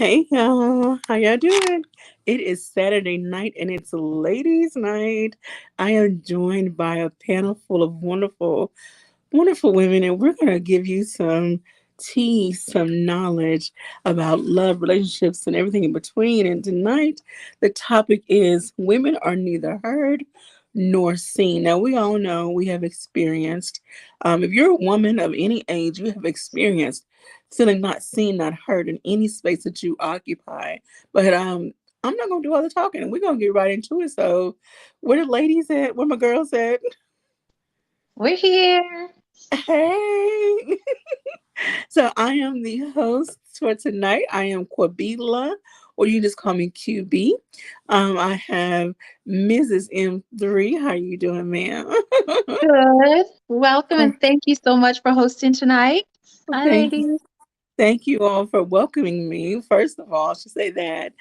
Hey y'all, how y'all doing? It is Saturday night and it's ladies' night. I am joined by a panel full of wonderful, wonderful women, and we're gonna give you some tea, some knowledge about love, relationships, and everything in between. And tonight, the topic is women are neither heard nor seen. Now, we all know we have experienced, if you're a woman of any age, you have experienced feeling not seen, not heard in any space that you occupy. But I'm not gonna do all the talking. We're gonna get right into it. So, where the ladies at? Where my girls at? We're here. Hey. So I am the host for tonight. I am Quabila, or you just call me QB. I have Mrs. M3. How you doing, ma'am? Good. Welcome and thank you so much for hosting tonight. Hi, Thank you. ladies. Thank you all for welcoming me. First of all, I should say that.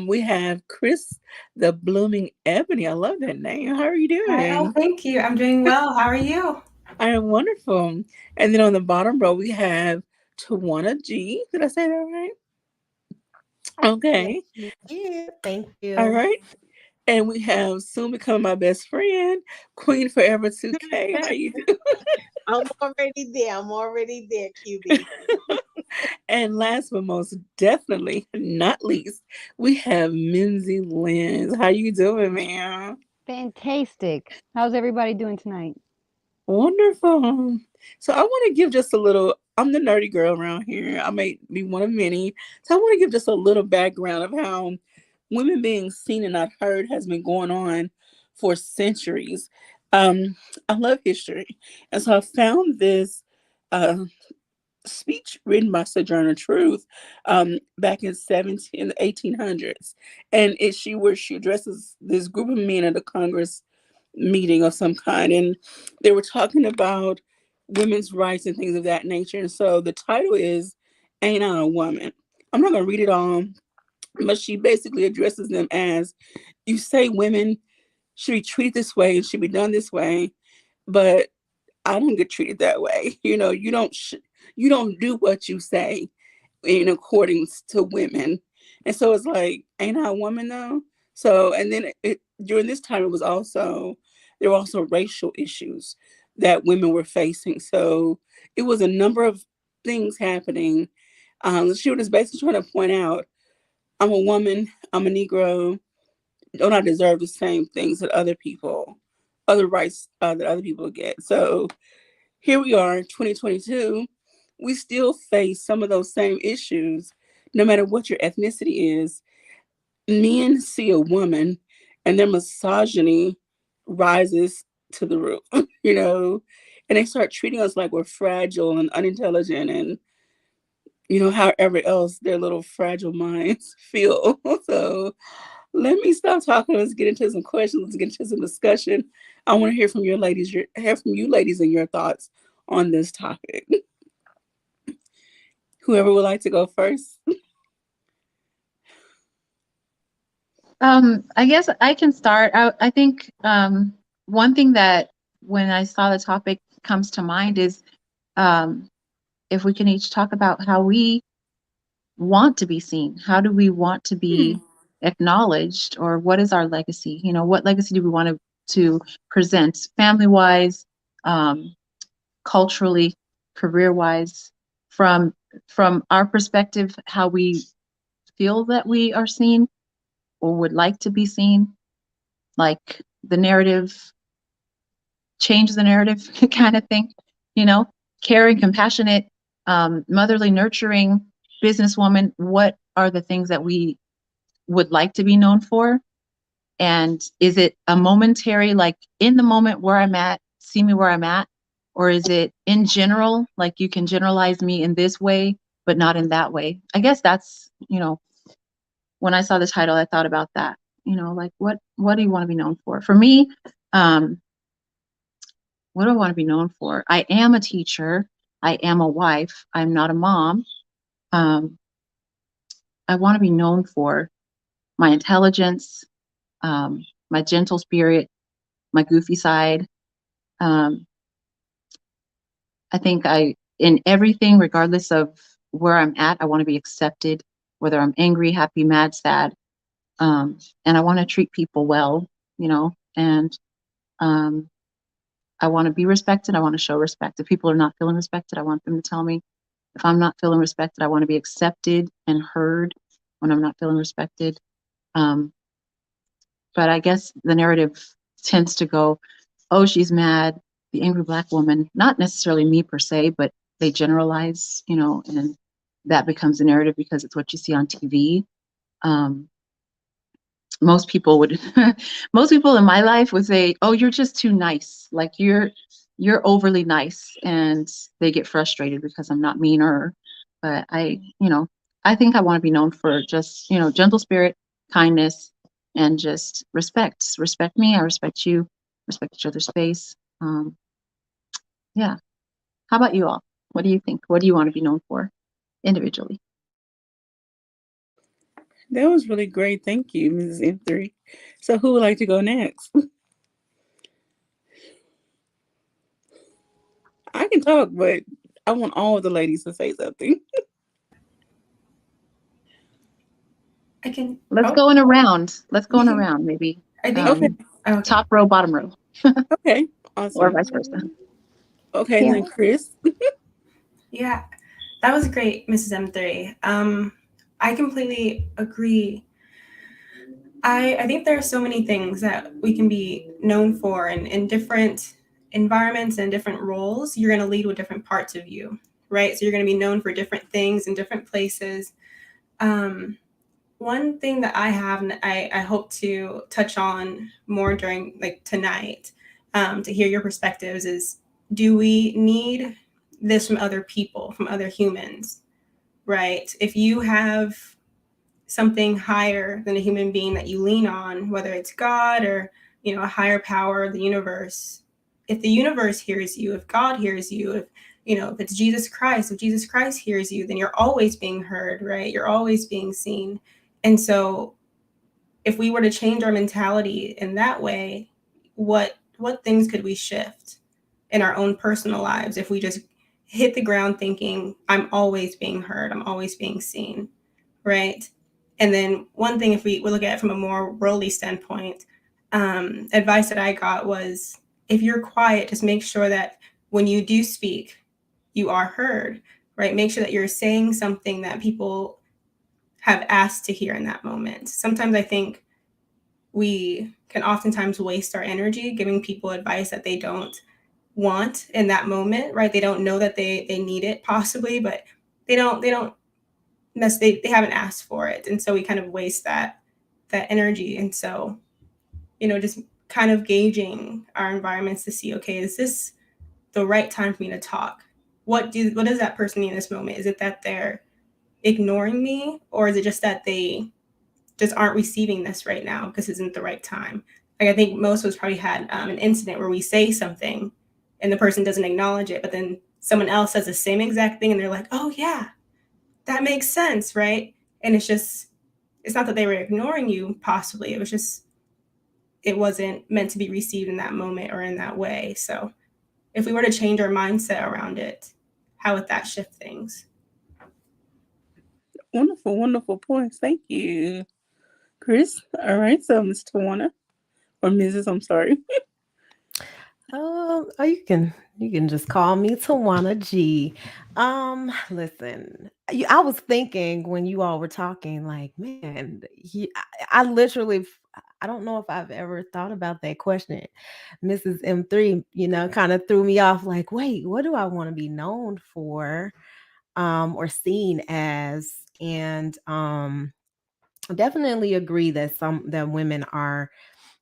We have Kris, the blooming Ebony. I love that name. How are you Hi, oh, doing? thank you. I'm doing well. How are you? I am wonderful. And then on the bottom row, we have Tawana G. Did I say that right? Yes, Okay. you did. Thank All you. right. And we have soon become my best friend, Queen Forever 2K. How you doing? I'm already there. I'm already there, QB. And last but most definitely not least, we have Mimsy Lens. How you doing, man? Fantastic. How's everybody doing tonight? Wonderful. So I want to give just a little. I'm the nerdy girl around here. I may be one of many. So I want to give just a little background of how women being seen and not heard has been going on for centuries. I love history, and so I found this uh, speech written by Sojourner Truth back in 1800s, and where she addresses this group of men at a Congress meeting of some kind, and they were talking about women's rights and things of that nature. And so the title is "Ain't I a Woman?" I'm not gonna read it all, but she basically addresses them as, you say women should be treated this way and should be done this way, but I don't get treated that way. You don't do what you say in accordance to women. And so it's like, ain't I a woman though? So, and then during this time, there were also racial issues that women were facing. So it was a number of things happening. She was basically trying to point out, I'm a woman, I'm a Negro, don't I deserve the same things that other rights that other people get? So here we are, 2022. We still face some of those same issues, no matter what your ethnicity is. Men see a woman and their misogyny rises to the roof, you know, and they start treating us like we're fragile and unintelligent and, however else their little fragile minds feel. So let me stop talking. Let's get into some questions. Let's get into some discussion. I want to hear from you ladies and your thoughts on this topic. Whoever would like to go first. I guess I can start. I think one thing that when I saw the topic comes to mind is um, if we can each talk about how we want to be seen. How do we want to Hmm. be acknowledged, or what is our legacy? What legacy do we want to present, family-wise, culturally, career-wise, from from our perspective, how we feel that we are seen or would like to be seen, like the narrative, change the narrative kind of thing, caring, compassionate, motherly, nurturing, businesswoman. What are the things that we would like to be known for? And is it a momentary, like in the moment where I'm at, see me where I'm at? Or is it in general, like you can generalize me in this way, but not in that way? I guess that's, when I saw the title, I thought about that, like what do you want to be known for? For me, what do I want to be known for? I am a teacher. I am a wife. I'm not a mom. I want to be known for my intelligence, my gentle spirit, my goofy side. I think in everything, regardless of where I'm at, I want to be accepted, whether I'm angry, happy, mad, sad. And I want to treat people well, and I want to be respected. I want to show respect. If people are not feeling respected, I want them to tell me. If I'm not feeling respected, I want to be accepted and heard when I'm not feeling respected. But I guess the narrative tends to go, oh, she's mad, the angry Black woman, not necessarily me per se, but they generalize, and that becomes a narrative because it's what you see on TV. Most people in my life would say, oh, you're just too nice. Like you're overly nice, and they get frustrated because I'm not meaner. But I think I want to be known for just, gentle spirit, kindness, and just respect. Respect me, I respect you, respect each other's space. Yeah. How about you all? What do you think? What do you want to be known for individually? That was really great. Thank you, Mrs. M3. So who would like to go next? I can talk, but I want all the ladies to say something. I can. Let's Oh, go in a round. Let's go we in a can. round, maybe. I think. Okay. Okay. Top row, bottom row, Okay. or Awesome. vice versa. Okay, Yeah. then Kris. Yeah, that was great, Mrs. M3. I completely agree. I think there are so many things that we can be known for, and in different environments and different roles, you're going to lead with different parts of you, right? So you're going to be known for different things in different places. One thing that I have, and I hope to touch on more during like tonight, to hear your perspectives, is do we need this from other people, from other humans, right? If you have something higher than a human being that you lean on, whether it's God or, a higher power, the universe, if the universe hears you, if God hears you, if it's Jesus Christ, if Jesus Christ hears you, then you're always being heard, right? You're always being seen. And so if we were to change our mentality in that way, what things could we shift in our own personal lives if we just hit the ground thinking, I'm always being heard, I'm always being seen, right? And then one thing, if we look at it from a more worldly standpoint, advice that I got was, if you're quiet, just make sure that when you do speak, you are heard, right? Make sure that you're saying something that people have asked to hear in that moment. Sometimes I think we can oftentimes waste our energy giving people advice that they don't want in that moment, right? They don't know that they need it possibly, but they haven't asked for it. And so we kind of waste that energy. And so, just kind of gauging our environments to see, okay, is this the right time for me to talk? What does that person need in this moment? Is it that they're ignoring me, or is it just that they just aren't receiving this right now because it isn't the right time? Like, I think most of us probably had an incident where we say something and the person doesn't acknowledge it, but then someone else says the same exact thing and they're like, oh yeah, that makes sense, right? And it's not that they were ignoring you, possibly. It wasn't meant to be received in that moment or in that way. So if we were to change our mindset around it, how would that shift things? Wonderful, wonderful points. Thank you, Kris. All right, so Ms. Tawana, or Mrs. I'm sorry. Oh, you can just call me Tawana G. Listen, I was thinking when you all were talking, like, man, I literally, I don't know if I've ever thought about that question. Mrs. M3, kind of threw me off. Like, wait, what do I want to be known for, or seen as? And I definitely agree that women are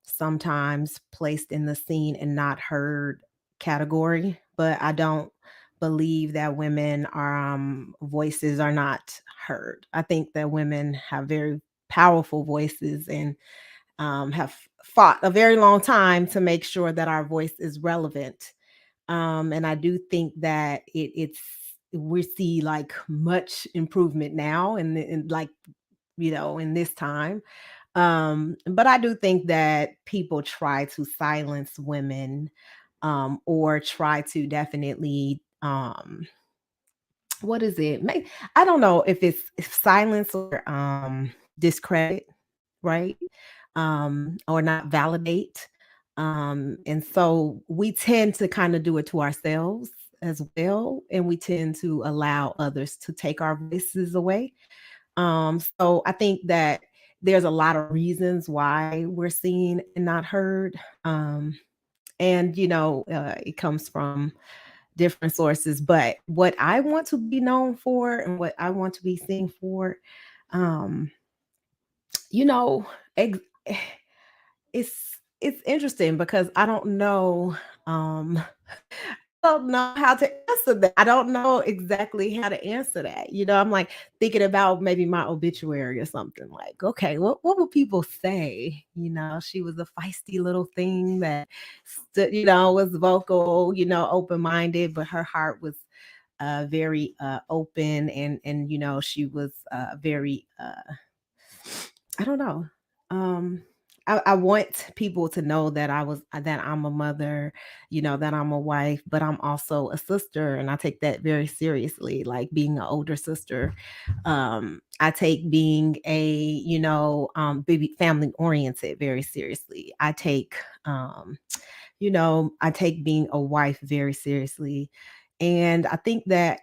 sometimes placed in the seen and not heard category, but I don't believe that women are voices are not heard. I think that women have very powerful voices and have fought a very long time to make sure that our voice is relevant. And I do think that it's we see like much improvement now and like in this time. But I do think that people try to silence women, or try to definitely, what is it? I don't know if silence or discredit, right? Or not validate. And so we tend to kind of do it to ourselves as well, and we tend to allow others to take our voices away. So I think that there's a lot of reasons why we're seen and not heard. And it comes from different sources. But what I want to be known for and what I want to be seen for, um, you know, ex- it's interesting because I don't know. Don't know how to answer that. I don't know exactly how to answer that. I'm like thinking about maybe my obituary or something like, okay, what would people say? She was a feisty little thing that stood, was vocal, open-minded, but her heart was very open and she was very I don't know. Um, I want people to know that I'm a mother, that I'm a wife, but I'm also a sister, and I take that very seriously. Like being an older sister, I take being a baby family oriented very seriously. I take being a wife very seriously, and I think that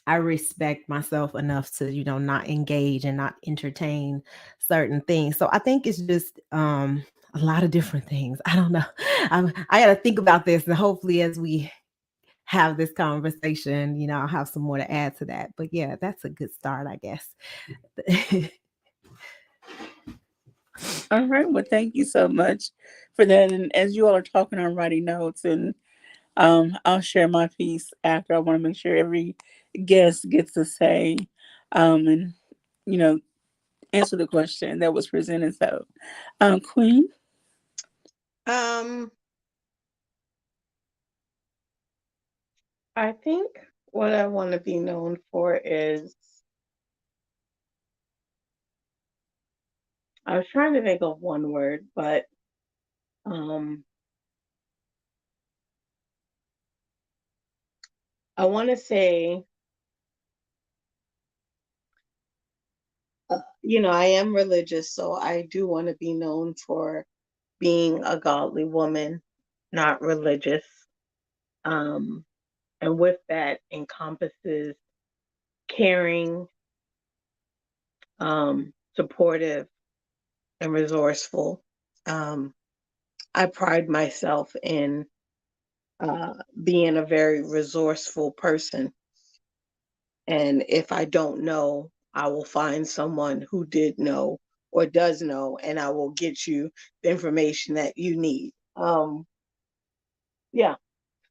I respect myself enough to, not engage and not entertain certain things. So I think it's just a lot of different things. I don't know. I got to think about this, and hopefully, as we have this conversation, I'll have some more to add to that. But yeah, that's a good start, I guess. All right. Well, thank you so much for that. And as you all are talking, I'm writing notes, and I'll share my piece after. I want to make sure every guest gets to say, and you know, answer the question that was presented. So, Queen. Um, I think what I want to be known for is, I was trying to think of one word, but um, I want to say, I am religious, so I do want to be known for being a godly woman, not religious. Um, and with that encompasses caring, supportive, and resourceful. Um, I pride myself in being a very resourceful person. And if I don't know, I will find someone who did know or does know, and I will get you the information that you need. Yeah.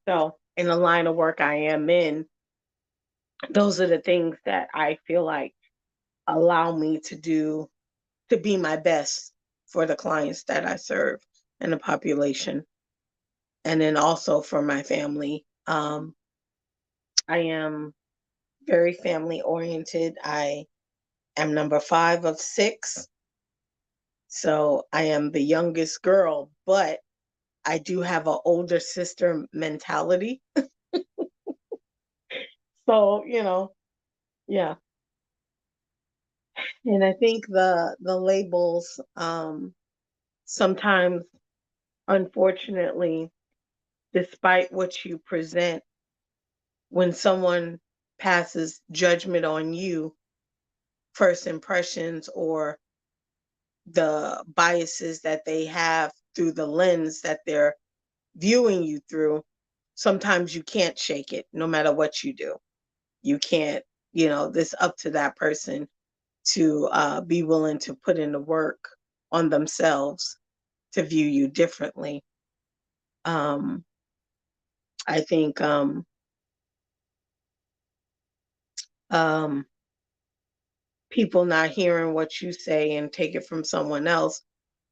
So, in the line of work I am in, those are the things that I feel like allow me to be my best for the clients that I serve and the population. And then also for my family. I am very family oriented. I am number 5 of 6. So I am the youngest girl, but I do have an older sister mentality. So, yeah. And I think the labels sometimes unfortunately, despite what you present, when someone passes judgment on you, first impressions or the biases that they have through the lens that they're viewing you through, sometimes you can't shake it no matter what you do. You can't, this up to that person to be willing to put in the work on themselves to view you differently. Um, I think um, people not hearing what you say and take it from someone else,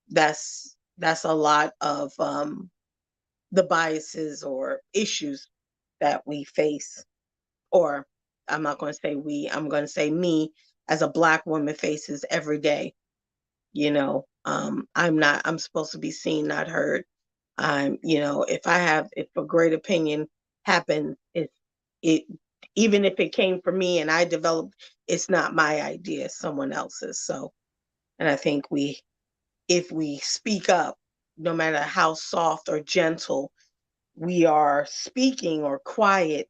that's a lot of the biases or issues that we face. Or I'm not going to say we, I'm going to say me as a Black woman faces every day. I'm supposed to be seen, not heard. If a great opinion happens, it, even if it came from me and I developed, it's not my idea, it's someone else's. So, and I think if we speak up, no matter how soft or gentle we are speaking or quiet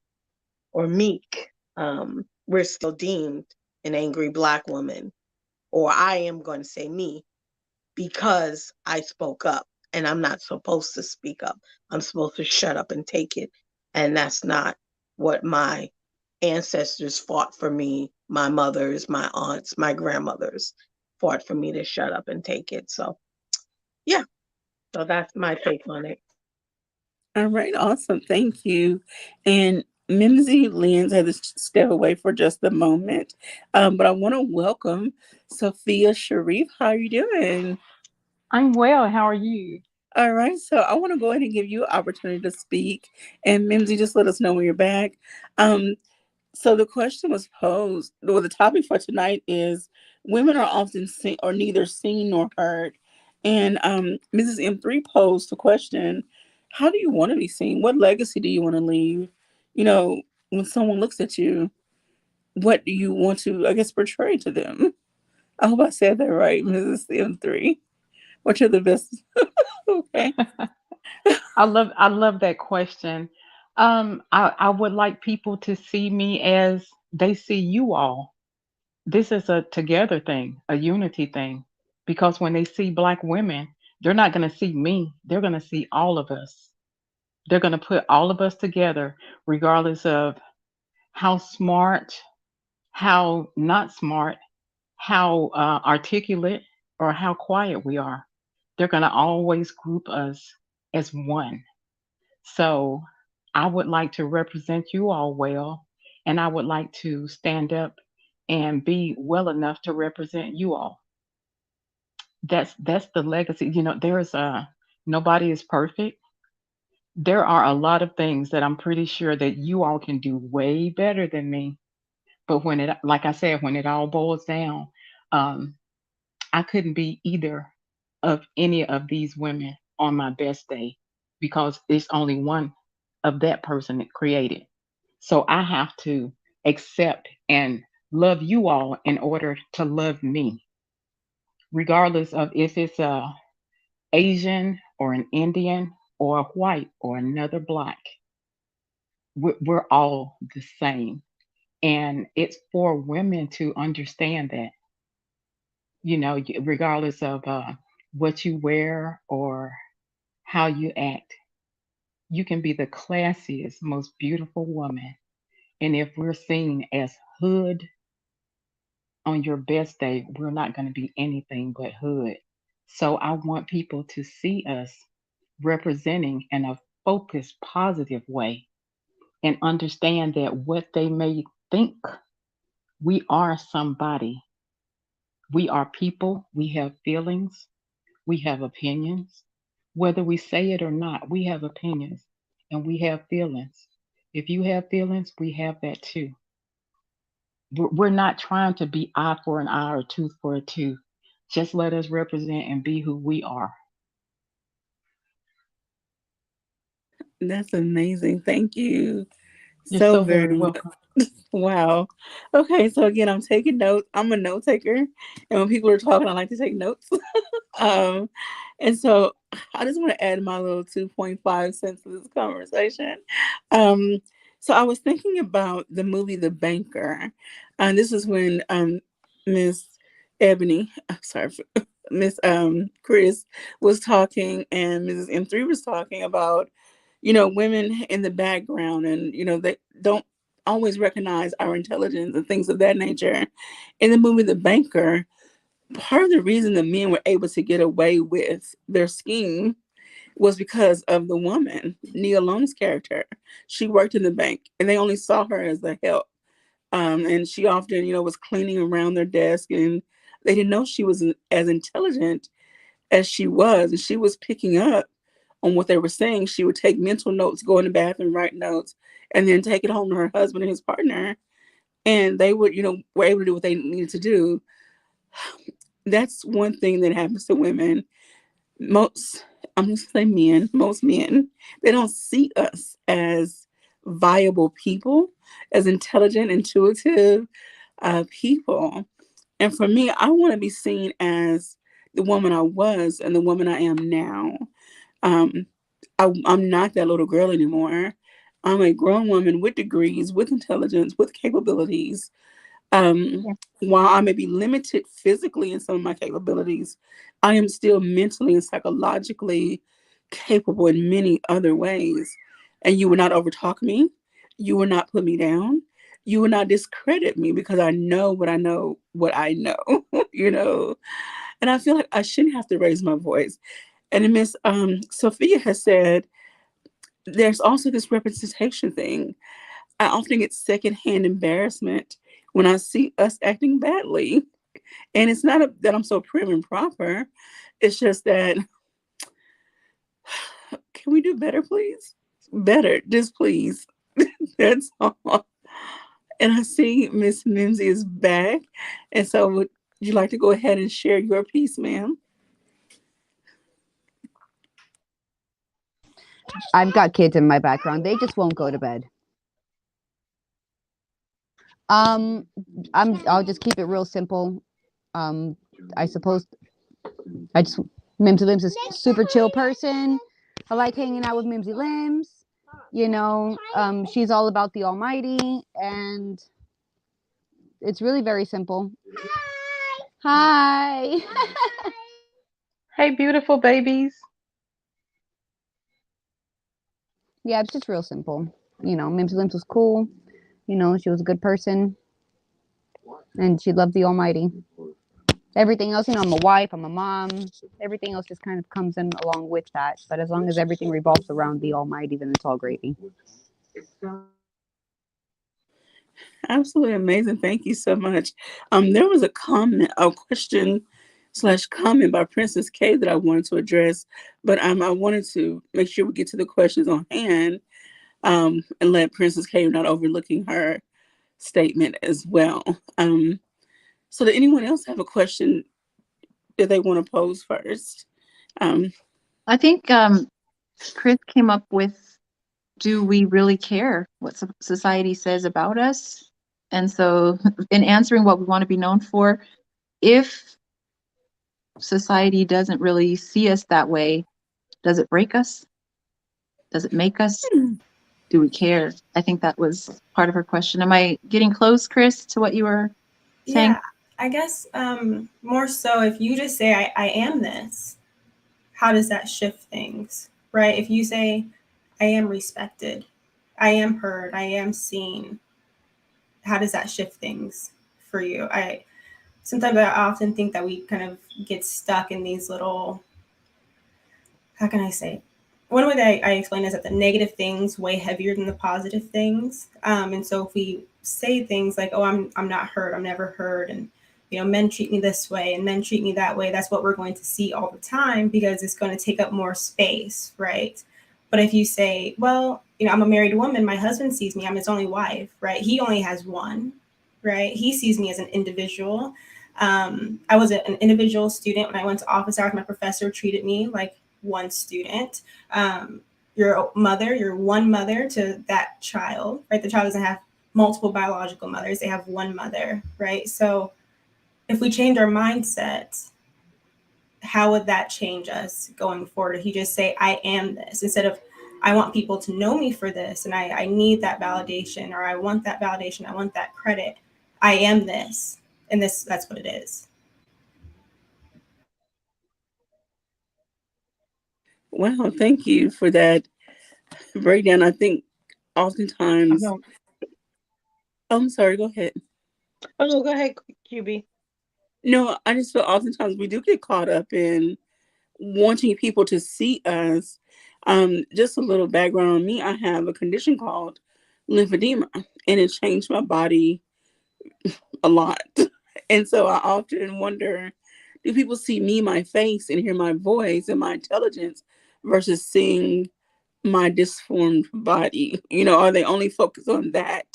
or meek, we're still deemed an angry Black woman. Or I am going to say me, because I spoke up, and I'm not supposed to speak up. I'm supposed to shut up and take it. And that's not what my ancestors fought for me. My mothers, my aunts, my grandmothers fought for me to shut up and take it. So, yeah, so that's my take on it. All right, awesome. Thank you. And Mimsy Lynn's had to step away for just a moment. But I want to welcome Sophia Sharif. How are you doing? I'm well. How are you? All right, so I want to go ahead and give you an opportunity to speak. And Mimsy, just let us know when you're back. Um, So the question was posed, well, the topic for tonight is women are often seen or neither seen nor heard. And Mrs. M3 posed the question, how do you want to be seen? What legacy do you want to leave? You know, when someone looks at you, what do you want to, I guess, portray to them? I hope I said that right, Mrs. M3. What are the best? Okay. I love that question. I would like people to see me as they see you all. This is a together thing, a unity thing. Because when they see Black women, they're not going to see me. They're going to see all of us. They're going to put all of us together, regardless of how smart, how not smart, how articulate, or how quiet we are. They're going to always group us as one. So I would like to represent you all well, and I would like to stand up and be well enough to represent you all. That's the legacy. There's nobody is perfect. There are a lot of things that I'm pretty sure that you all can do way better than me. But when it, like I said, when it all boils down, um, I couldn't be either of any of these women on my best day because it's only one of that person that created. So I have to accept and love you all in order to love me, regardless of if it's a Asian or an Indian or a white or another Black. We're all the same. And it's for women to understand that, regardless of what you wear or how you act, you can be the classiest, most beautiful woman. And if we're seen as hood on your best day, we're not going to be anything but hood. So I want people to see us representing in a focused, positive way and understand that what they may think, we are somebody. We are people. We have feelings. We have opinions. Whether we say it or not, we have opinions and we have feelings. If you have feelings, we have that too. We're not trying to be eye for an eye or tooth for a tooth. Just let us represent and be who we are. That's amazing. Thank you You're so so very very much. welcome. Wow. Okay, so again, I'm taking notes. I'm a note taker, and when people are talking, I like to take notes. um, and so I just want to add my little 2.5 cents to this conversation. Um, so I was thinking about the movie The Banker. And this is when Miss Ebony, I'm sorry, Miss Kris was talking and Mrs. M3 was talking about, women in the background and, they don't always recognize our intelligence and things of that nature. In the movie The Banker, part of the reason the men were able to get away with their scheme was because of the woman, Nia Long's character. She worked in the bank and they only saw her as the help. And she often, was cleaning around their desk and they didn't know she was as intelligent as she was. And she was picking up on what they were saying. She would take mental notes, go in the bathroom, write notes, and then take it home to her husband and his partner. And they would, were able to do what they needed to do. That's one thing that happens to women. Most, I'm going to say men, most men, they don't see us as viable people, as intelligent, intuitive people. And for me, I want to be seen as the woman I was and the woman I am now. Um, I'm not that little girl anymore. I'm a grown woman with degrees, with intelligence, with capabilities. Um, Yeah. while I may be limited physically in some of my capabilities, I am still mentally and psychologically capable in many other ways. And you will not overtalk me. You will not put me down. You will not discredit me because I know what I know, what I know, you know. And I feel like I shouldn't have to raise my voice. And then Miss Sophia has said there's also this representation thing. I often get secondhand embarrassment when I see us acting badly. And it's not that I'm so prim and proper. It's just that, can we do better, please? Better, just please. That's all. And I see Miss Mimsy is back. And so would you like to go ahead and share your piece, ma'am? I've got kids in my background. They just won't go to bed. Um, I'll just keep it real simple. I suppose I just Mimsy Limbs is a super chill person. I like hanging out with Mimsy Limbs. She's all about the Almighty, and it's really very simple. Hi. Hey, beautiful babies. Yeah, it's just real simple. Mimsy Limbs was cool. She was a good person, and she loved the Almighty. Everything else, I'm a wife, I'm a mom. Everything else just kind of comes in along with that. But as long as everything revolves around the Almighty, then it's all gravy. Absolutely amazing. Thank you so much. There was a question slash comment by Princess K that I wanted to address, but I wanted to make sure we get to the questions on hand, and let Princess K not overlooking her statement as well. So did anyone else have a question that they want to pose first? I think Kris came up with, do we really care what society says about us? And so in answering what we want to be known for, if society doesn't really see us that way, does it break us? Does it make us? Do we care? I think that was part of her question. Am I getting close, Kris, to what you were saying? Yeah, I guess more so if you just say, I am this, how does that shift things, right? If you say, I am respected, I am heard, I am seen, how does that shift things for you? Sometimes I often think that we kind of get stuck in these little, how can I say? One way that I explain is that the negative things weigh heavier than the positive things. And so if we say things like, oh, I'm not heard, I'm never heard, and men treat me this way and men treat me that way, that's what we're going to see all the time because it's going to take up more space, right? But if you say, well, I'm a married woman, my husband sees me, I'm his only wife, right? He only has one, right? He sees me as an individual. I was an individual student when I went to office hours. My professor treated me like one student. Your mother, you're one mother to that child, right? The child doesn't have multiple biological mothers. They have one mother, right? So if we change our mindset how would that change us going forward if you just say, I am this, instead of I want people to know me for this, and I need that validation, or I want that validation, I want that credit. I am this, and that's what it is. Wow, thank you for that breakdown. I think I oftentimes, don't. I'm sorry, go ahead. Oh no, go ahead, QB. No, I just feel oftentimes we do get caught up in wanting people to see us. Just a little background on me. I have a condition called lymphedema, and it changed my body a lot. And so I often wonder, do people see me, my face, and hear my voice and my intelligence versus seeing my disformed body? Are they only focused on that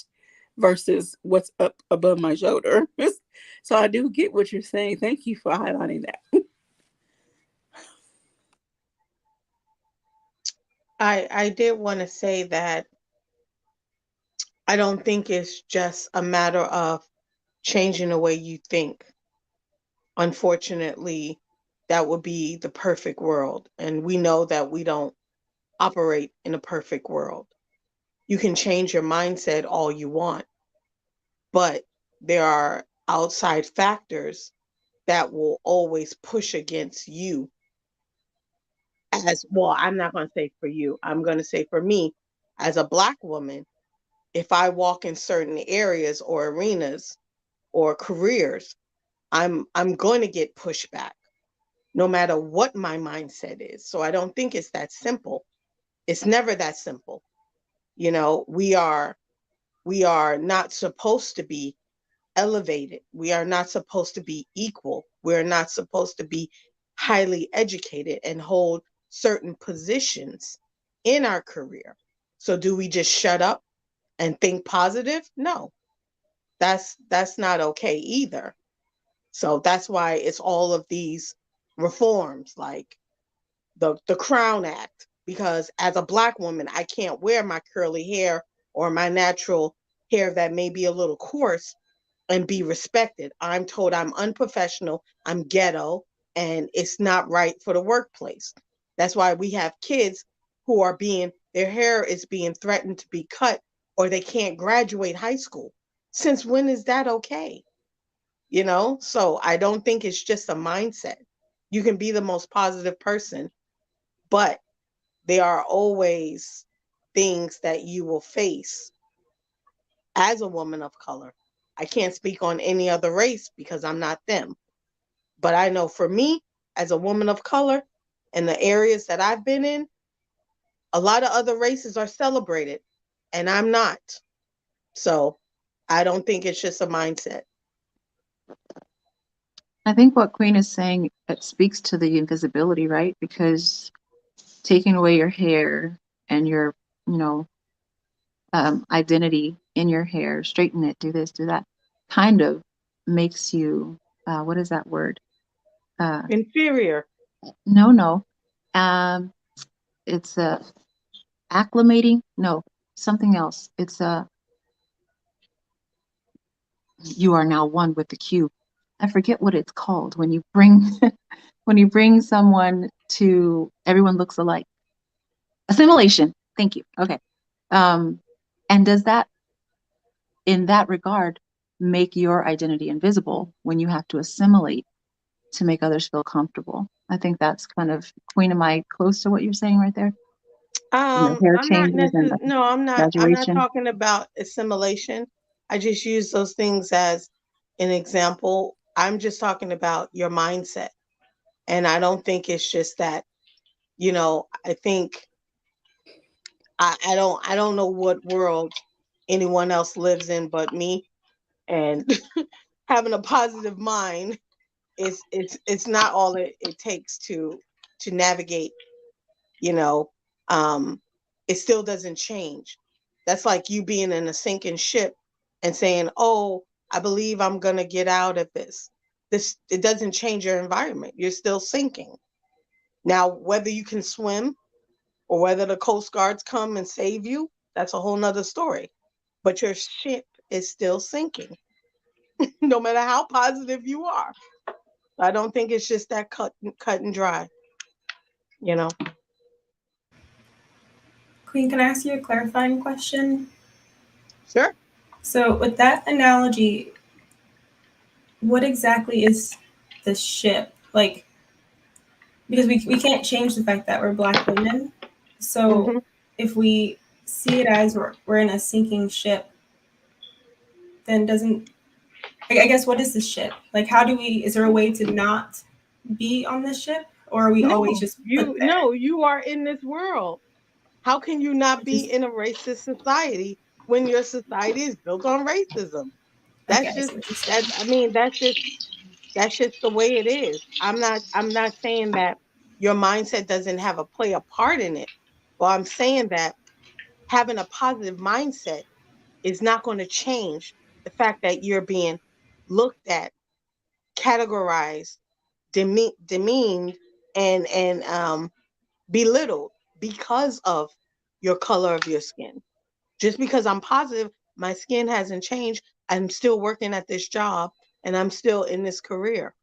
versus what's up above my shoulder? So I do get what you're saying. Thank you for highlighting that. I did want to say that I don't think it's just a matter of changing the way you think. Unfortunately, that would be the perfect world. And we know that we don't operate in a perfect world. You can change your mindset all you want, but there are outside factors that will always push against you. As well, I'm not going to say for you, I'm going to say for me as a Black woman. If I walk in certain areas or arenas or careers, I'm going to get pushback no matter what my mindset is. So I don't think it's that simple. It's never that simple. We are not supposed to be elevated. We are not supposed to be equal. We're not supposed to be highly educated and hold certain positions in our career. So do we just shut up and think positive? No. That's not okay either. So that's why it's all of these reforms like the Crown Act, because as a Black woman, I can't wear my curly hair or my natural hair that may be a little coarse and be respected. I'm told I'm unprofessional, I'm ghetto, and it's not right for the workplace. That's why we have kids who are their hair is being threatened to be cut or they can't graduate high school. Since when is that okay? So I don't think it's just a mindset. You can be the most positive person, but there are always things that you will face as a woman of color. I can't speak on any other race because I'm not them. But I know for me, as a woman of color, in the areas that I've been in, a lot of other races are celebrated, and I'm not. So I don't think it's just a mindset. I think what Queen is saying, it speaks to the invisibility, right? Because taking away your hair and your, you know, identity in your hair, straighten it, do this, do that, kind of makes you, what is that word? Inferior. No, no. Um, it's acclimating. No, something else. It's you are now one with the cube. I forget what it's called when you bring when you bring someone to everyone looks alike. Assimilation. Thank you. Okay. Um, and does that, in that regard, make your identity invisible when you have to assimilate to make others feel comfortable? I think that's kind of, Queen, am I close to what you're saying right there? Hair I'm not changes and necessarily, no, I'm not graduation. talking about assimilation. I just use those things as an example. I'm just talking about your mindset. And I don't think it's just that, I think I don't know what world anyone else lives in but me. And having a positive mind it's not all it takes to navigate, you know. It still doesn't change. That's like you being in a sinking ship and saying, oh, I believe I'm gonna get out of this. It doesn't change your environment. You're still sinking. Now whether you can swim or whether the coast guards come and save you, that's a whole nother story. But your ship is still sinking no matter how positive you are. I don't think it's just that cut and dry. You know. Queen, can I ask you a clarifying question? Sure. So, with that analogy, what exactly is the ship? Like, because we can't change the fact that we're Black women. So, Mhm. if we see it as we're in a sinking ship, then doesn't, I guess, what is the ship? Like, how do we, is there a way to not be on this ship? Or are we always No, just put there? you are in this world. How can you not Which be is, in a racist society when your society is built on racism? okay, That's I just see what you're that. saying. I mean, that's just the way it is. I'm not saying that your mindset doesn't have a play a part in it. Well, I'm saying that having a positive mindset is not going to change the fact that you're being looked at, categorized, demeaned, and belittled because of your color of your skin. Just because I'm positive, my skin hasn't changed. I'm still working at this job and I'm still in this career.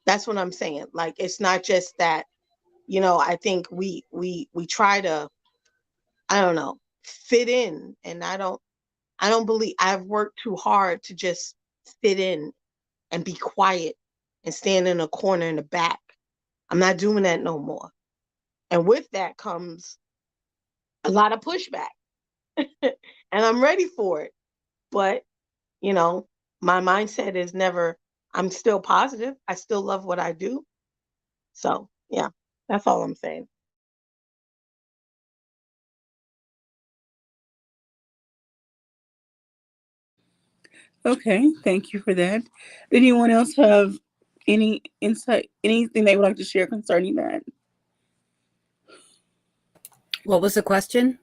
That's what I'm saying. Like it's not just that, I think we try to, I don't know, fit in, and I don't believe I've worked too hard to just fit in and be quiet and stand in a corner in the back. I'm not doing that no more. And with that comes a lot of pushback. And I'm ready for it. But, you know, my mindset is never, I'm still positive. I still love what I do. So, yeah, that's all I'm saying. Okay, thank you for that. Did anyone else have any insight, anything they would like to share concerning that? What was the question?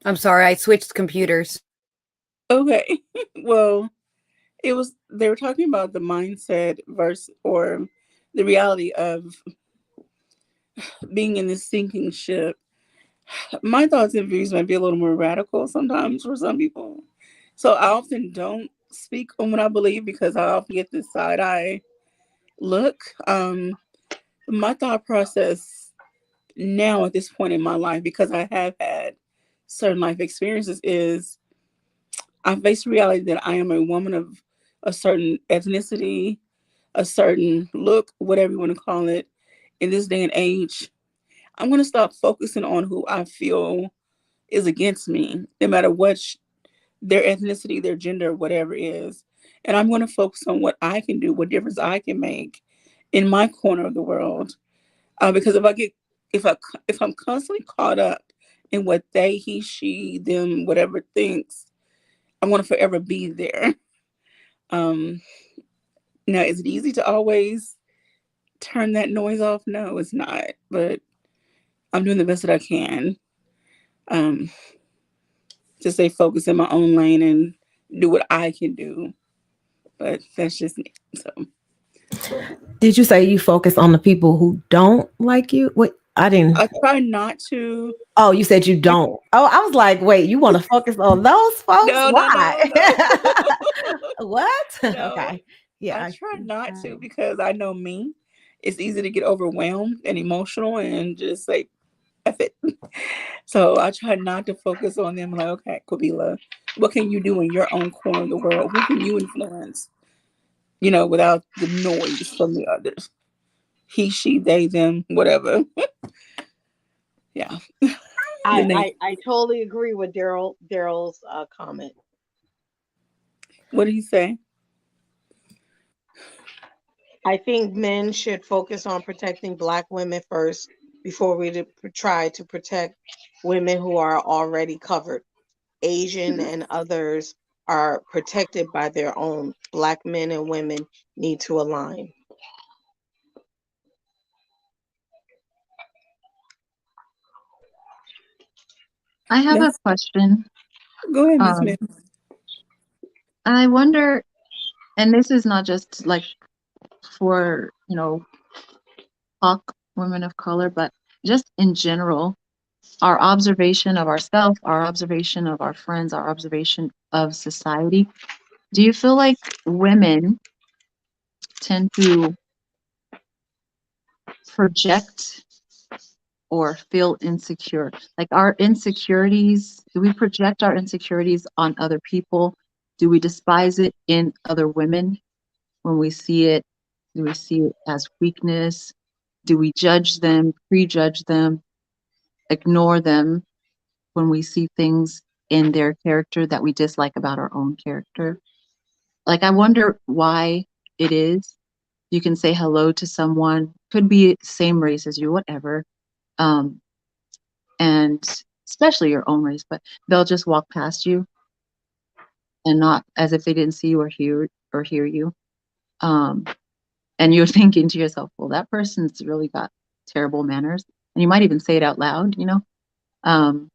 I'm sorry, I switched computers. Okay, well, they were talking about the mindset versus or the reality of being in this sinking ship. My thoughts and views might be a little more radical sometimes for some people. So I often don't speak on what I believe because I often get this side eye look. My thought process now at this point in my life, because I have had certain life experiences, is I face reality that I am a woman of a certain ethnicity, a certain look, whatever you want to call it, in this day and age. I'm going to stop focusing on who I feel is against me, no matter what their ethnicity, their gender, whatever is. And I'm going to focus on what I can do, what difference I can make in my corner of the world. Because if I, if I'm constantly caught up in what they, he, she, them, whatever thinks, I'm going to forever be there. Um, Now, is it easy to always turn that noise off? No, it's not. But I'm doing the best that I can um, to stay focused in my own lane and do what I can do. But that's just me. So Did you say you focus on the people who don't like you? Wait, I didn't. I try not to. Oh, you said you don't. Oh, I was like, wait, you want to focus on those folks? No, no, Why? no, no. What? No, Okay. Yeah. I try not to because I know me. It's easy to get overwhelmed and emotional and just say, F it. So I try not to focus on them. Like, okay, Kabila, what can you do in your own corner of the world? Who can you influence? Without the noise from the others. He, she, they, them, whatever. Yeah. The name. I totally agree with Daryl's comment. What did he say? I think men should focus on protecting Black women first before we try to protect women who are already covered. Asian and others are protected by their own. Black men and women need to align. I have a That's question. Go ahead, Miss Um, Miss. I wonder, and this is not just like for, Black women of color, but just in general, our observation of ourselves, our observation of our friends, our observation of society. Do you feel like women tend to project or feel insecure. Like our insecurities, do we project our insecurities on other people? Do we despise it in other women when we see it? Do we see it as weakness? Do we judge them, prejudge them, ignore them when we see things in their character that we dislike about our own character? Like, I wonder why it is. You can say hello to someone, could be same race as you, whatever. Um, and especially your own race, but they'll just walk past you and not as if they didn't see you or hear you. Um, and you're thinking to yourself, well, that person's really got terrible manners. And you might even say it out loud, you know. Um,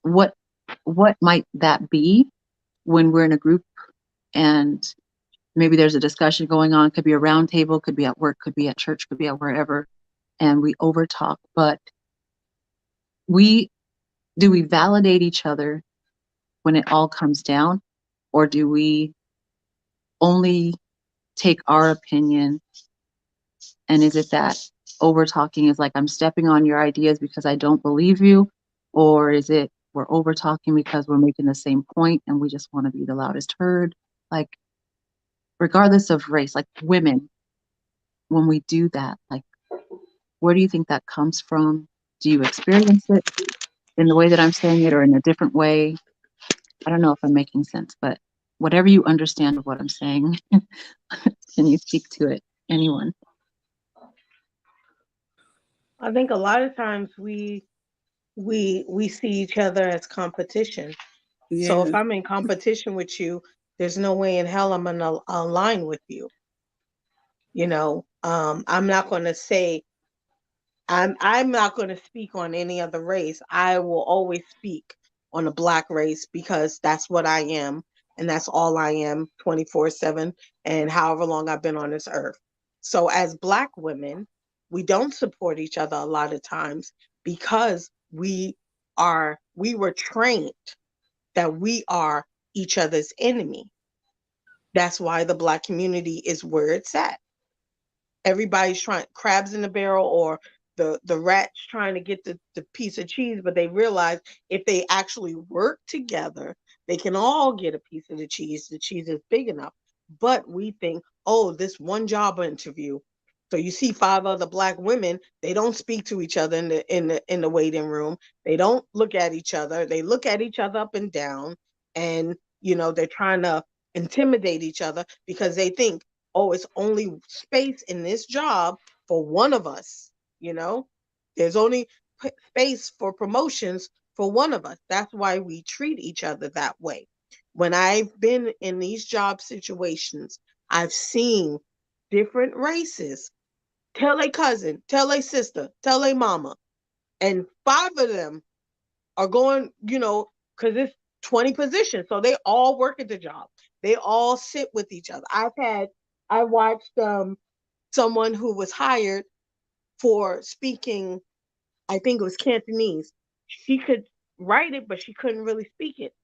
what might that be when we're in a group and maybe there's a discussion going on? Could be a round table, could be at work, could be at church, could be at wherever, and we overtalk. But do we validate each other when it all comes down, or do we only take our opinion? And is it that over talking is like, I'm stepping on your ideas because I don't believe you? Or is it we're over talking because we're making the same point and we just want to be the loudest heard? Like, regardless of race, like women, when we do that, like, where do you think that comes from? Do you experience it in the way that I'm saying it or in a different way? I don't know if I'm making sense, but whatever you understand of what I'm saying, can you speak to it? Anyone? I think a lot of times we see each other as competition. So if Yeah. I'm in competition with you, there's no way in hell I'm gonna align with you. You know, I'm not gonna say I'm not gonna speak on any other race. I will always speak on the Black race because that's what I am, and that's all I am 24/7, and however long I've been on this earth. So as Black women, we don't support each other a lot of times because we were trained that we are each other's enemy. That's why the Black community is where it's at. Everybody's trying crabs in the barrel, or the rats trying to get the piece of cheese, but they realize if they actually work together, they can all get a piece of the cheese. The cheese is big enough. But we think, oh, this one job interview. So you see five other Black women, they don't speak to each other in the waiting room. They don't look at each other. They look at each other up and down, and they're trying to intimidate each other because they think, oh, it's only space in this job for one of us. There's only space for promotions for one of us. That's why we treat each other that way. When I've been in these job situations, I've seen different races tell a cousin, tell a sister, tell a mama, and five of them are going, because it's 20 positions. So they all work at the job. They all sit with each other. I watched someone who was hired for speaking, I think it was Cantonese. She could write it, but she couldn't really speak it.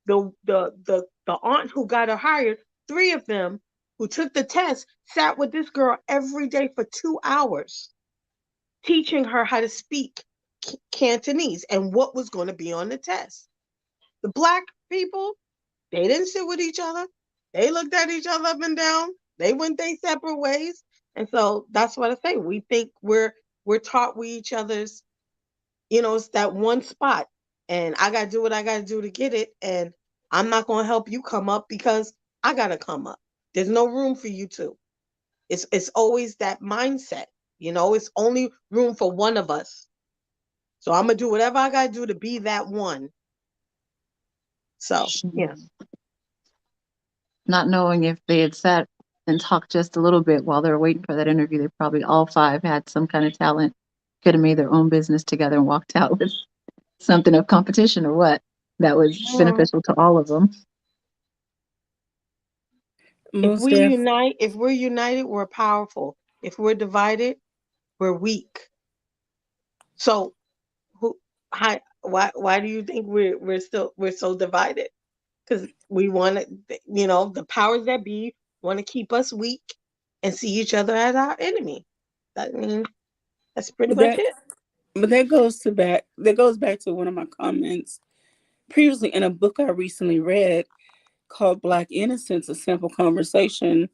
The aunt who got her hired, three of them who took the test sat with this girl every day for 2 hours, teaching her how to speak Cantonese and what was going to be on the test. The Black people, they didn't sit with each other. They looked at each other up and down. They went their separate ways. And so that's what I say. We think we're taught we each other's, it's that one spot. And I gotta do what I gotta do to get it. And I'm not gonna help you come up because I gotta come up. There's no room for you two. It's always that mindset. It's only room for one of us. So I'm gonna do whatever I gotta do to be that one. So yeah. Not knowing if they had sat and talked just a little bit while they were waiting for that interview, they probably all five had some kind of talent, could have made their own business together and walked out with something of competition or what that was beneficial to all of them. If Most we def. unite, if we're united, we're powerful. If we're divided, we're weak. So why do you think we're so divided? Because we want to, the powers that be want to keep us weak and see each other as our enemy. I mean, that's pretty But much that it. but that goes back to one of my comments previously in a book I recently read called Black Innocence, A Simple Conversation.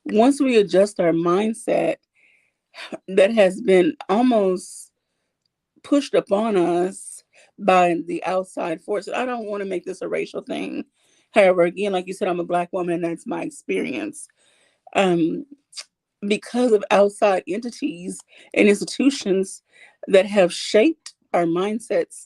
Once we adjust our mindset that has been almost pushed upon us by the outside forces. I don't want to make this a racial thing. However, again, like you said, I'm a Black woman and that's my experience. Um, because of outside entities and institutions that have shaped our mindsets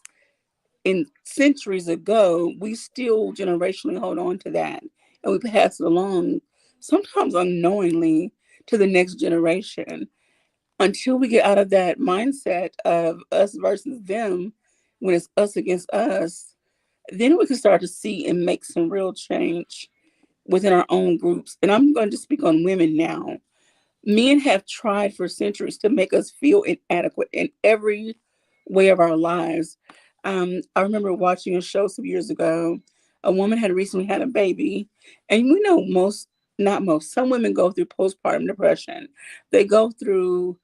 in centuries ago, we still generationally hold on to that and we pass it along, sometimes unknowingly, to the next generation until we get out of that mindset of us versus them, when it's us against us, then we can start to see and make some real change within our own groups. And I'm going to speak on women now. Men have tried for centuries to make us feel inadequate in every way of our lives. I remember watching a show some years ago. A woman had recently had a baby, and we know most, not most, some women go through postpartum depression. They go through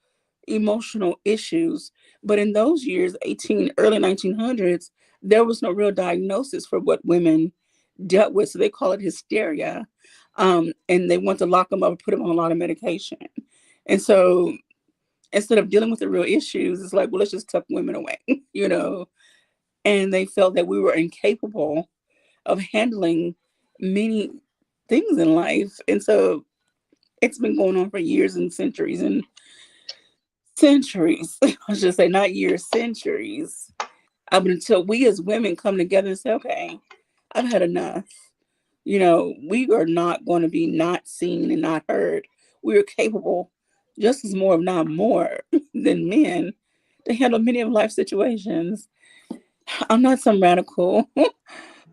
emotional issues. But in those years, early 1900s, there was no real diagnosis for what women dealt with. So they call it hysteria. And they want to lock them up and put them on a lot of medication. And so instead of dealing with the real issues, it's like, well, let's just tuck women away, you know? And they felt that we were incapable of handling many things in life. And so it's been going on for years and centuries and centuries. I should say, not years, centuries. Until we as women come together and say, okay, I've had enough. You know, we are not going to be not seen and not heard. We are capable, just as more, if not more, than men to handle many of life situations. I'm not some radical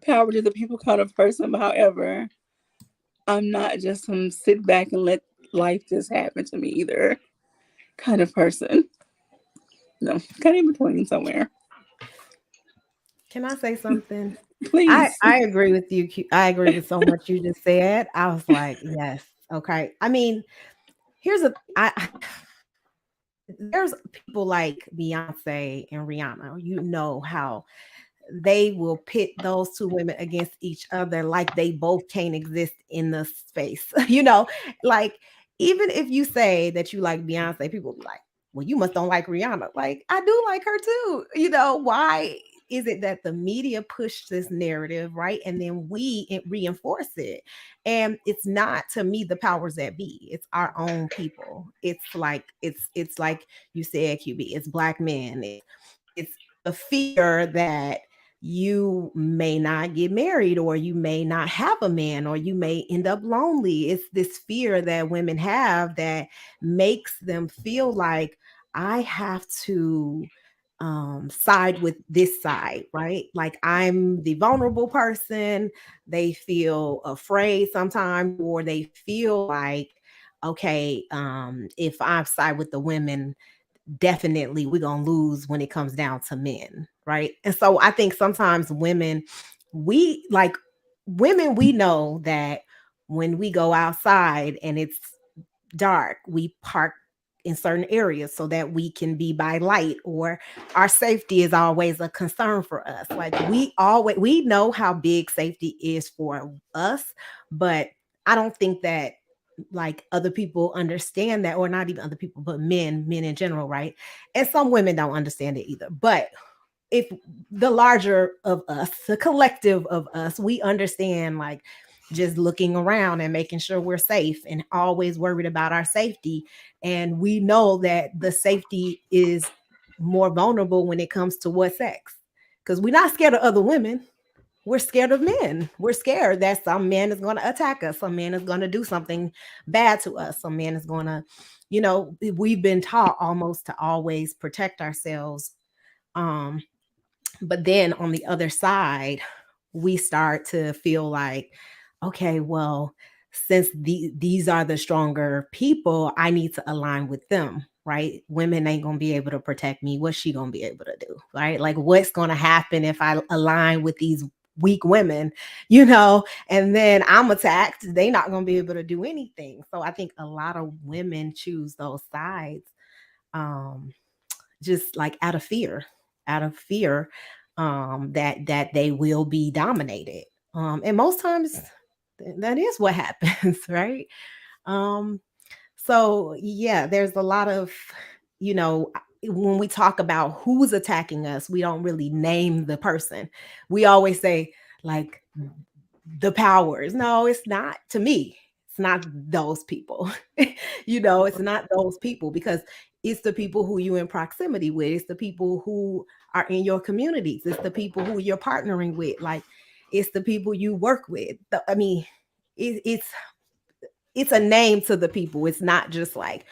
power to the people kind of person, but however, I'm not just some sit back and let life just happen to me either kind of person. No, kind of in between somewhere. Can I say something? Please. I agree with you. I agree with so much you just said. I was like, yes, okay. I mean, here's a I there's people like Beyonce and Rihanna. You know how they will pit those two women against each other like they both can't exist in the space. Like even if you say that you like Beyonce, people will be like, well, you must don't like Rihanna. Like, I do like her too. Why is it that the media push this narrative, right? And then we reinforce it. And it's not, to me, the powers that be. It's our own people. It's like you said, QB, it's Black men. It's the fear that you may not get married, or you may not have a man, or you may end up lonely. It's this fear that women have that makes them feel like I have to side with this side, right? Like I'm the vulnerable person. They feel afraid sometimes, or they feel like, okay, if I side with the women, definitely we're gonna lose when it comes down to men, right? And so I think sometimes we like we know that when we go outside and it's dark, we park in certain areas so that we can be by light, or our safety is always a concern for us. Like we know how big safety is for us, but I don't think that like other people understand that, or not even other people, but men in general, right? And some women don't understand it either. But if the larger of us, the collective of us, we understand, like, just looking around and making sure we're safe and always worried about our safety. And we know that the safety is more vulnerable when it comes to what sex, because we're not scared of other women. We're scared of men. We're scared that some man is going to attack us. Some man is going to do something bad to us. Some man is going to, we've been taught almost to always protect ourselves. But then on the other side, we start to feel like, okay, well, since these are the stronger people, I need to align with them, right? Women ain't gonna be able to protect me. What's she gonna be able to do, right? Like, what's gonna happen if I align with these weak women, and then I'm attacked. They're not going to be able to do anything. So I think a lot of women choose those sides, just like out of fear, that they will be dominated. And most times that is what happens, right? So yeah, there's a lot of, when we talk about who's attacking us, we don't really name the person. We always say like the powers. No, it's not. To me, it's not those people. It's not those people, because it's the people who you're in proximity with. It's the people who are in your communities. It's the people who you're partnering with. Like, it's the people you work with. I mean, it's a name to the people. It's not just like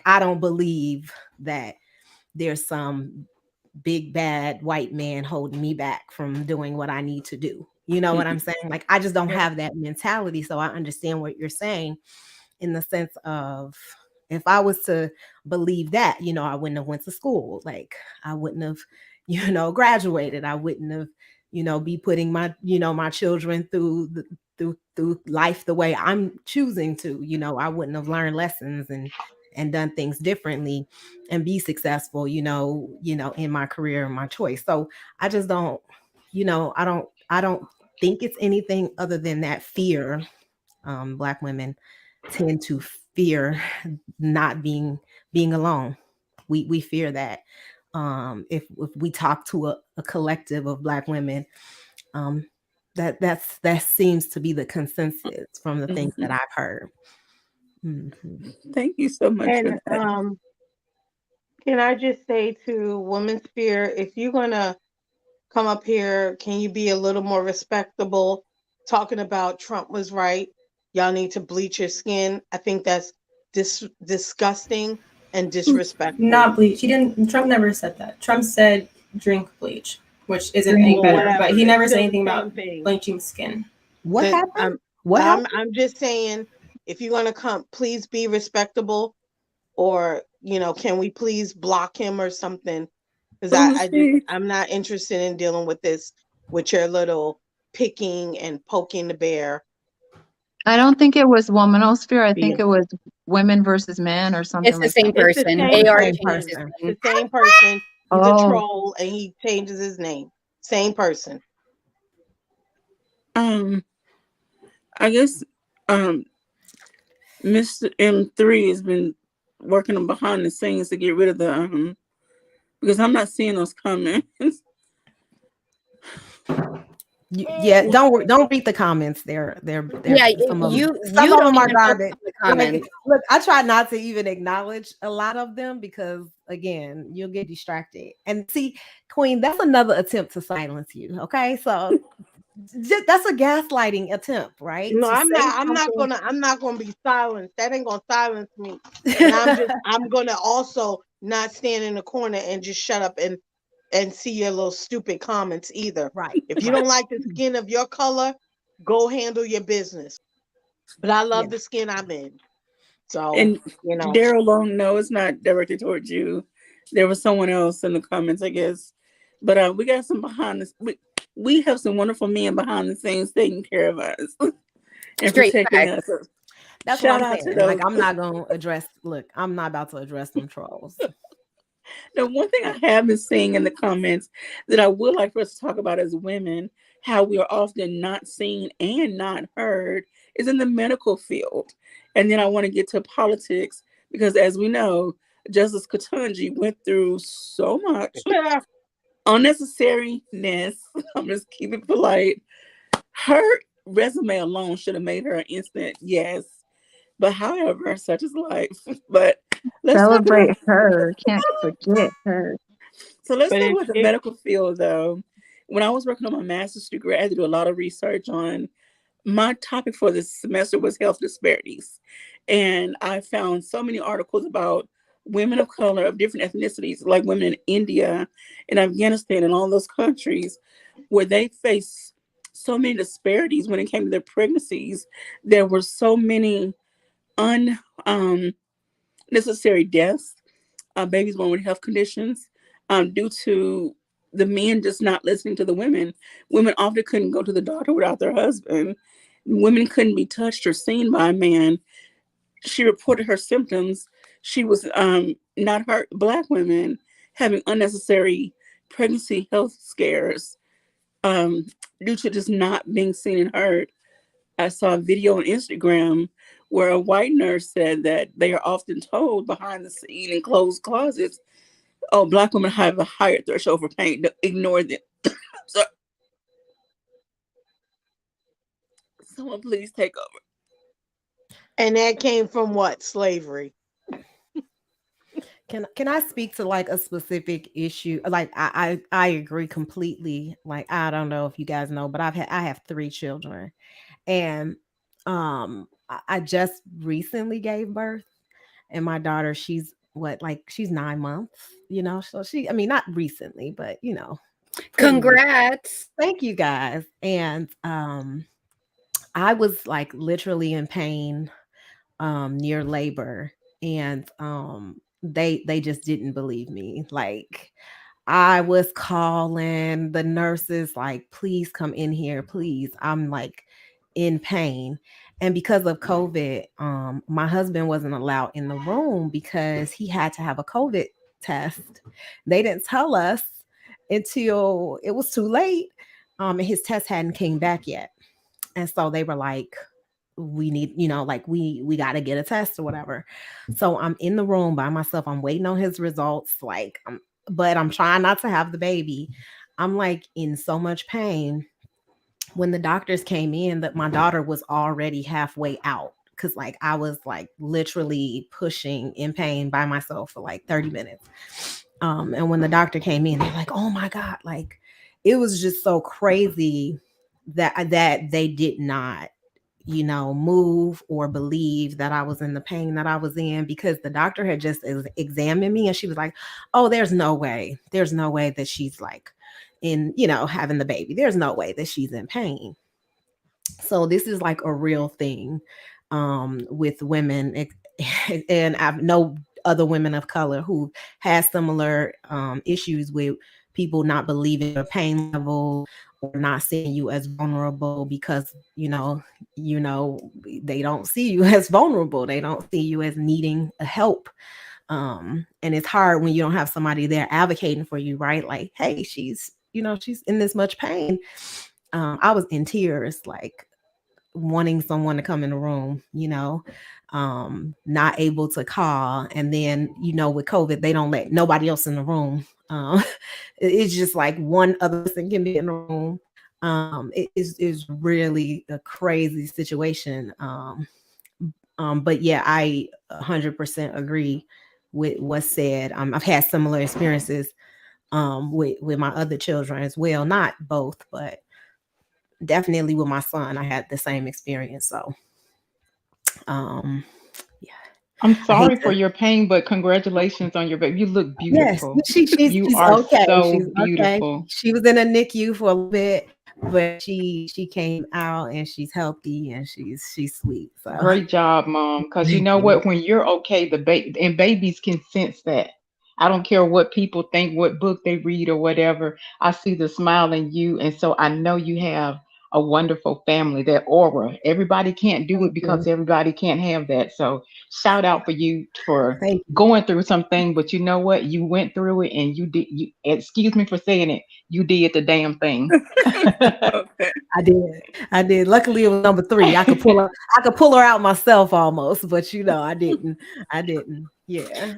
I don't believe that there's some big bad white man holding me back from doing what I need to do. You know what I'm saying? Like, I just don't have that mentality. So I understand what you're saying, in the sense of, if I was to believe that, I wouldn't have went to school. Like, I wouldn't have, graduated. I wouldn't have, be putting my, my children through life the way I'm choosing to. I wouldn't have learned lessons and done things differently and be successful, in my career and my choice. So I just don't, I don't think it's anything other than that fear. Black women tend to fear not being alone. We fear that. If we talk to a collective of Black women, that seems to be the consensus from the things that I've heard. Thank you so much for And that. can I just say to Women's Fear, if you're gonna come up here, can you be a little more respectable? Talking about Trump was right. Y'all need to bleach your skin. I think that's disgusting and disrespectful. Not bleach. He didn't. Trump never said that. Trump said drink bleach, which isn't any Well, better. whatever. But he never It's said still anything the about same thing. bleaching skin. What That- happened? What happened? I'm just saying, if you're gonna come, please be respectable, or can we please block him or something? Because I'm not interested in dealing with this, with your little picking and poking the bear. I don't think it was Womanosphere. I Yeah. think it was Women versus Men or something It's the like same that. It's the person. same ARG person. is his person. name. The same person. He's a Oh. troll and he changes his name. Same person. I guess Mr. M3 has been working on behind the scenes to get rid of the because I'm not seeing those comments. Yeah, don't read the comments. They're Yeah, some of you them don't are even focus garbage. on the comments. Like, look, I try not to even acknowledge a lot of them, because again, you'll get distracted. And see, Queen, that's another attempt to silence you. Okay, so that's a gaslighting attempt, right? No, To I'm say not. something- I'm not gonna be silenced. That ain't gonna silence me. And I'm gonna also not stand in the corner and just shut up and see your little stupid comments either. right. If you don't like the skin of your color, go handle your business. But I love the skin I'm in. So, And Daryl Long, no, it's not directed towards you. There was someone else in the comments, I guess. But we got some behind the we have some wonderful men behind the scenes taking care of us and Straight protecting facts. us. That's Shout what I'm out to saying. those. Like, I'm not gonna address. Look, I'm not about to address them trolls. The one thing I have been seeing in the comments that I would like for us to talk about as women, how we are often not seen and not heard, is in the medical field. And then I want to get to politics, because as we know, Justice Ketanji went through so much unnecessariness. I'm just keeping it polite. Her resume alone should have made her an instant yes. But however, such is life. But let's Celebrate talk about her. Can't forget her. So let's But talk about the medical field, though. When I was working on my master's degree, I had to do a lot of research on my topic for this semester was health disparities. And I found so many articles about women of color of different ethnicities, like women in India and Afghanistan and all those countries, where they face so many disparities when it came to their pregnancies. There were so many unnecessary deaths, babies born with health conditions, due to the men just not listening to the women. Women often couldn't go to the doctor without their husband. Women couldn't be touched or seen by a man. She reported her symptoms. She was not hurt. Black women having unnecessary pregnancy health scares due to just not being seen and heard. I saw a video on Instagram where a white nurse said that they are often told behind the scene in closed closets, oh, Black women have a higher threshold for pain. Ignore them. So, someone please take over. And that came from what? Slavery. Can I speak to like a specific issue? Like I agree completely. Like I don't know if you guys know, but I have 3 children, and I just recently gave birth, and my daughter, she's what, like she's 9 months, so I mean not recently, but Congrats. thank you guys. And I was like literally in pain near labor, and they just didn't believe me. Like I was calling the nurses like, please come in here, please, I'm like in pain. And because of COVID, my husband wasn't allowed in the room because he had to have a COVID test. They didn't tell us until it was too late, and his test hadn't came back yet. And so they were like, we need, like we got to get a test or whatever. So I'm in the room by myself. I'm waiting on his results. Like, but I'm trying not to have the baby. I'm like in so much pain. When the doctors came in, that my daughter was already halfway out, because like I was like literally pushing in pain by myself for like 30 minutes. And when the doctor came in, they're like, oh my God, like it was just so crazy that they did not move or believe that I was in the pain that I was in, because the doctor had just examined me and she was like, oh, there's no way that she's like in, having the baby. There's no way that she's in pain. So this is like a real thing with women. And I've no other women of color who has similar issues with people not believing your pain level or not seeing you as vulnerable, because they don't see you as vulnerable. They don't see you as needing a help. And it's hard when you don't have somebody there advocating for you, right? Like, hey, she's in this much pain. I was in tears, like wanting someone to come in the room, not able to call. And then, with COVID, they don't let nobody else in the room. It's just like one other person can be in the room. It is really a crazy situation. But yeah, I 100% agree with what's said. I've had similar experiences with my other children as well. Not both, but definitely with my son, I had the same experience. So, yeah. I'm sorry for your pain, but congratulations on your baby. You look beautiful. Yes, you she's are okay. so She's beautiful. Okay. She was in a NICU for a little bit, but she came out and she's healthy and she's sweet. So Great job, Mom. Because you know what? When you're okay, the baby and babies can sense that. I don't care what people think, what book they read or whatever. I see the smile in you, and so I know you have a wonderful family. That aura. Everybody can't do it because everybody can't have that. So shout out for you for going through something, but you know what? You went through it, and you did. You excuse me for saying it. You did the damn thing. Okay. I did. Luckily, it was number 3. I could pull her out myself almost, but I didn't. Yeah.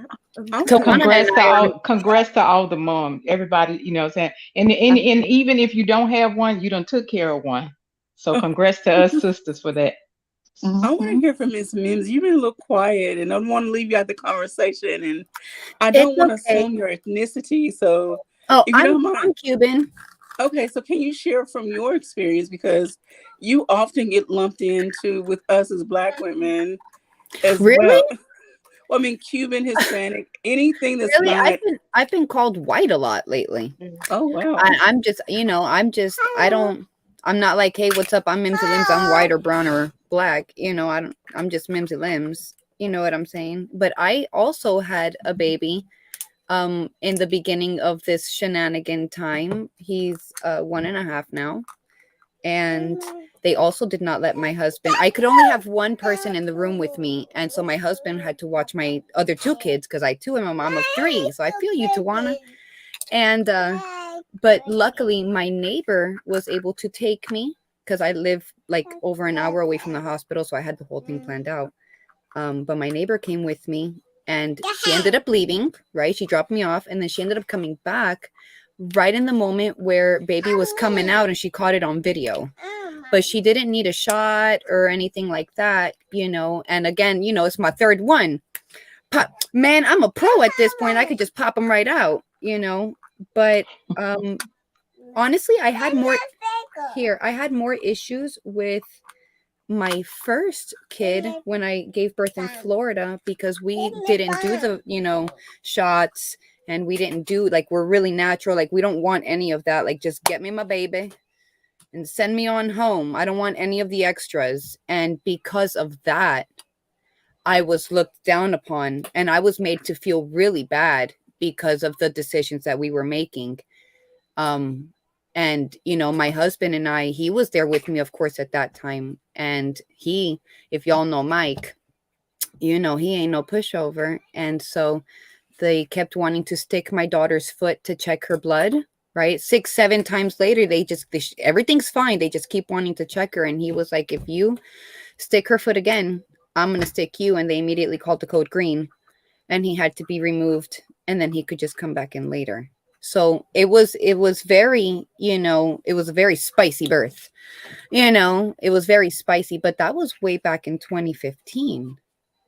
Congrats to all the moms. Everybody, what I'm saying. And even if you don't have one, you done took care of one. So congrats to us sisters for that. I want to hear from Miss Mims. You've been a little quiet, and I don't want to leave you out the conversation. And I don't want to assume your ethnicity. So, if you don't mind, I'm Cuban. Okay, so can you share from your experience, because you often get lumped into with us as Black women as well. Well, I mean, Cuban, Hispanic, anything that's really, not. I've been called white a lot lately. Oh wow! I'm just, I'm not like, hey, what's up? I'm Mimsy Limbs. I'm white or brown or black. I'm just Mimsy Limbs. You know what I'm saying? But I also had a baby in the beginning of this shenanigan time. He's 1.5 now. And they also did not let my husband. I could only have one person in the room with me, and so my husband had to watch my other 2 kids because I too am a mom of 3. So I feel you, Tawana. And but luckily, my neighbor was able to take me because I live like over an hour away from the hospital, so I had the whole thing planned out. But my neighbor came with me, and she ended up leaving. Right, she dropped me off, and then she ended up coming back right in the moment where baby was coming out, and she caught it on video. But she didn't need a shot or anything like that, you know. And again, you know, it's my 3rd one. Pop, man, I'm a pro at this point. I could just pop them right out, you know. But honestly, I had more issues with my first kid when I gave birth in Florida, because we didn't do the, you know, shots, and we didn't do, like, we're really natural. Like, we don't want any of that. Like, just get me my baby and send me on home. I don't want any of the extras. And because of that, I was looked down upon, and I was made to feel really bad because of the decisions that we were making. And, you know, my husband and I, he was there with me, of course, at that time. And he, if y'all know Mike, you know, he ain't no pushover. And so they kept wanting to stick my daughter's foot to check her blood, right? 6, 7 times later, everything's fine. They just keep wanting to check her. And he was like, if you stick her foot again, I'm going to stick you. And they immediately called the code green, and he had to be removed, and then he could just come back in later. So it was very, you know, it was a very spicy birth, you know, it was very spicy, but that was way back in 2015,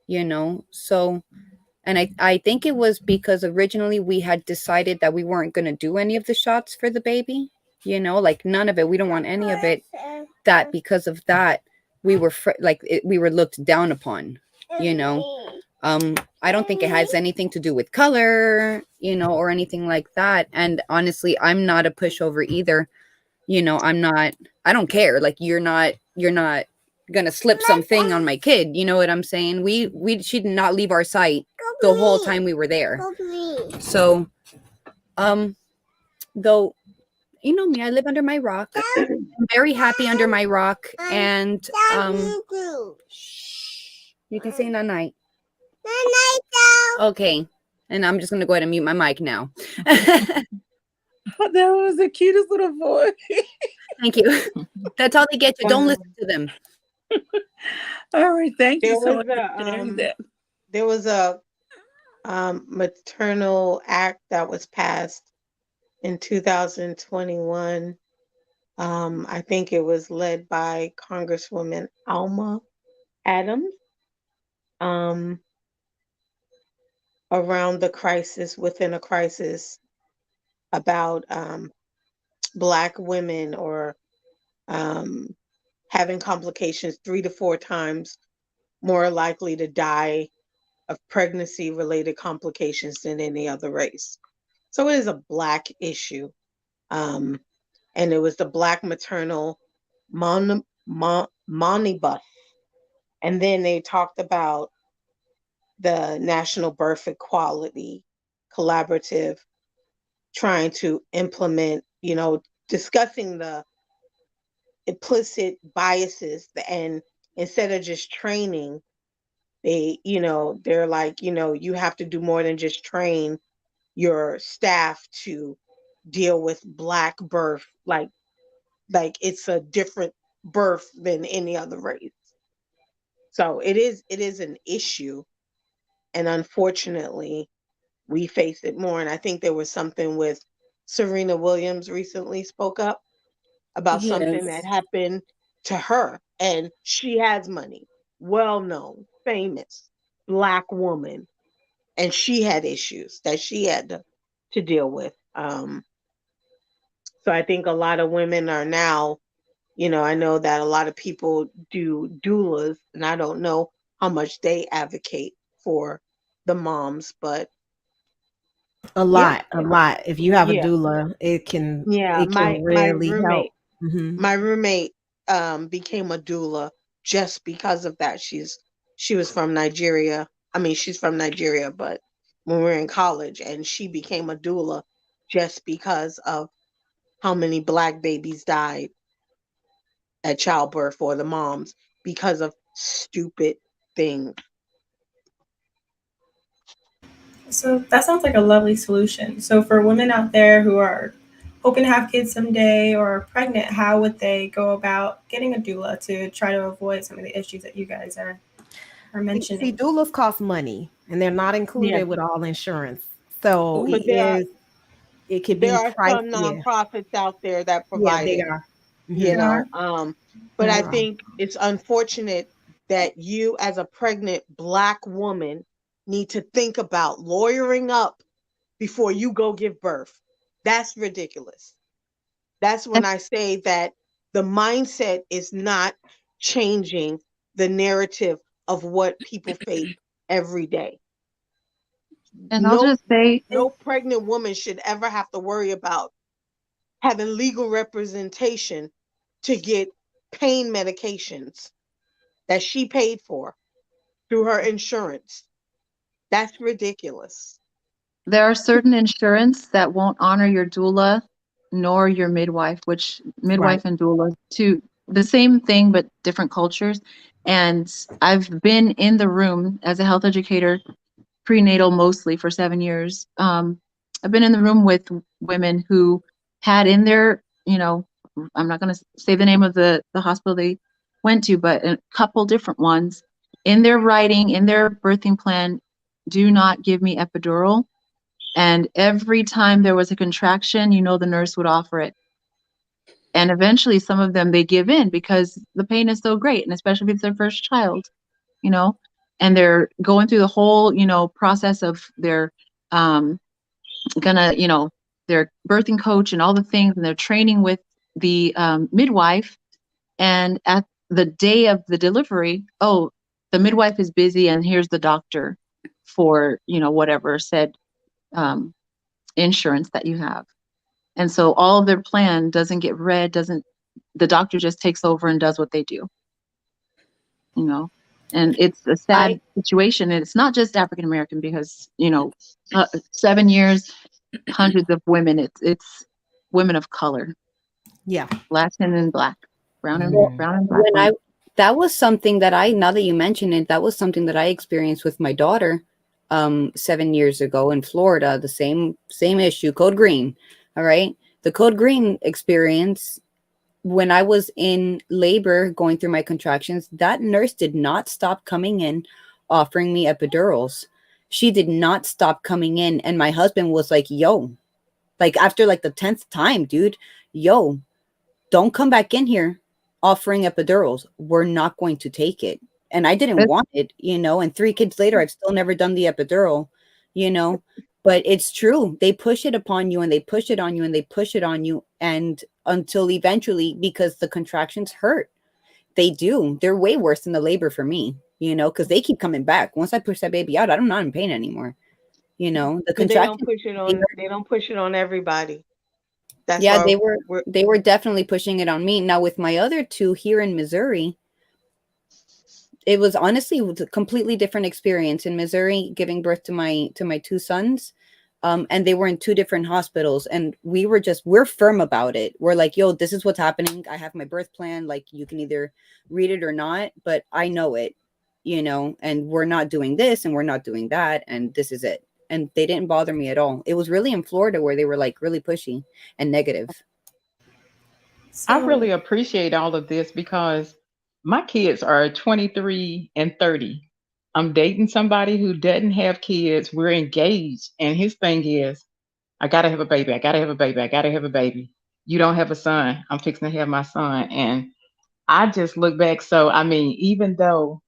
you know. So, and I think it was because originally we had decided that we weren't going to do any of the shots for the baby, you know, like none of it. We don't want any of it. That because of that, we were we were looked down upon, you know. I don't think it has anything to do with color, you know, or anything like that. And honestly, I'm not a pushover either. You know, I don't care. Like, you're not gonna slip something on my kid. You know what I'm saying? She did not leave our sight the whole time we were there. So, though, you know me, I live under my rock. I'm very happy under my rock. And, you can say night night. Okay. And I'm just going to go ahead and mute my mic now. That was the cutest little boy. Thank you. That's all they get. You don't listen to them. All right. Thank you so There much was for sharing that. there was a maternal act that was passed in 2021. I think it was led by Congresswoman Alma Adams, around the crisis within a crisis about Black women or having complications 3 to 4 times more likely to die of pregnancy related complications than any other race. So it is a Black issue. And it was the Black maternal monibus. And then they talked about the National Birth Equality Collaborative trying to implement, you know, discussing the implicit biases, and instead of just training, they're like, you have to do more than just train your staff to deal with Black birth, like it's a different birth than any other race. So it is an issue, and unfortunately we face it more. And I think there was something with Serena Williams recently spoke up about something that Yes. happened to her, and she has money, well known, famous Black woman, and she had issues that she had to deal with. So I think a lot of women are now, I know that a lot of people do doulas, and I don't know how much they advocate for the moms, but A yeah, lot, a lot. If you have a yeah, doula, it can yeah. My really help. roommate, Mhm. my roommate, became a doula just because of that. She was from Nigeria. I mean, she's from Nigeria, but when we were in college, and she became a doula just because of how many Black babies died at childbirth, or the moms, because of stupid things. So that sounds like a lovely solution. So for women out there who are hoping to have kids someday or are pregnant, how would they go about getting a doula to try to avoid some of the issues that you guys are See, mentioning? doulas cost money, and they're not included Yeah. with all insurance, so Ooh. But it could there be are pricey. some nonprofits out there that Yeah, provide they it, are. you Mhm. know. But I Yeah. think it's unfortunate that you, as a pregnant Black woman, need to think about lawyering up before you go give birth. That's ridiculous. That's when I say that the mindset is not changing the narrative of what people face every day. And I'll just say, No pregnant woman should ever have to worry about having legal representation to get pain medications that she paid for through her insurance. That's ridiculous. there are certain insurance that won't honor your doula nor your midwife, which midwife Right. and doula, to the same thing but different cultures. And I've been in the room as a health educator, prenatal mostly, for 7 years. I've been in the room with women who had in their, I'm not going to say the name of the hospital they went to, but a couple different ones in their writing, in their birthing plan, do not give me epidural. And every time there was a contraction, the nurse would offer it. And eventually some of them, they give in because the pain is so great. And especially if it's their first child, and they're going through the whole, process of their, their birthing coach and all the things, and they're training with the midwife. And at the day of the delivery, oh, the midwife is busy and here's the doctor for, whatever said insurance that you have. And so all of their plan doesn't get read, the doctor just takes over and does what they do, and it's a sad situation. And it's not just African American because, 7 years, hundreds of women, it's women of color. Yeah. Latin and Black, brown and Mhm. brown and Black. That was something that now that you mention it, that was something that I experienced with my daughter 7 years ago in Florida. The same issue, code green. All right. The code green experience, when I was in labor going through my contractions, that nurse did not stop coming in offering me epidurals. She did not stop coming in. And my husband was like, yo, like after like the 10th time, dude, yo, don't come back in here offering epidurals. We're not going to take it. And I didn't want it, and 3 kids later, I've still never done the epidural, but it's true. They push it upon you and they push it on you and they push it on you. And until eventually, because the contractions hurt, they do. They're way worse than the labor for me, because they keep coming back. Once I push that baby out, I'm not in pain anymore. The But contractions. they don't push it on everybody. That's Yeah, why they were definitely pushing it on me. Now with my other 2 here in Missouri, it was honestly a completely different experience. In Missouri, giving birth to my 2 sons, and they were in 2 different hospitals, and we're firm about it. We're like, yo, this is what's happening. I have my birth plan. Like, you can either read it or not, but I know it, and we're not doing this and we're not doing that, and this is it. And they didn't bother me at all. It was really in Florida where they were like really pushy and negative. I really appreciate all of this because my kids are 23 and 30. I'm dating somebody who doesn't have kids. We're engaged. And his thing is, I got to have a baby. I got to have a baby. I got to have a baby. You don't have a son. I'm fixing to have my son. And I just look back. So, I mean, even though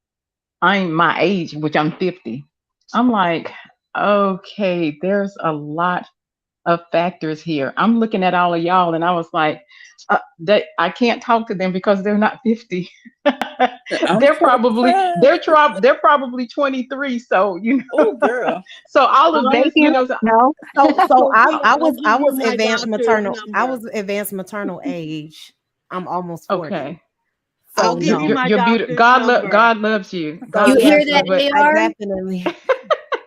I'm my age, which I'm 50, I'm like, okay, there's a lot of factors here. I'm looking at all of y'all and I was like, I can't talk to them because they're not 50. I'm they're probably 45. they're probably 23. So Oh, girl. so all of this, No. So I was my advanced doctor's maternal. I number. was advanced maternal age. I'm almost 40. okay. I'll So give no. you my You're beautiful. doctor's number. God loves you. So You God hear loves yes, you. that, But I AR? definitely.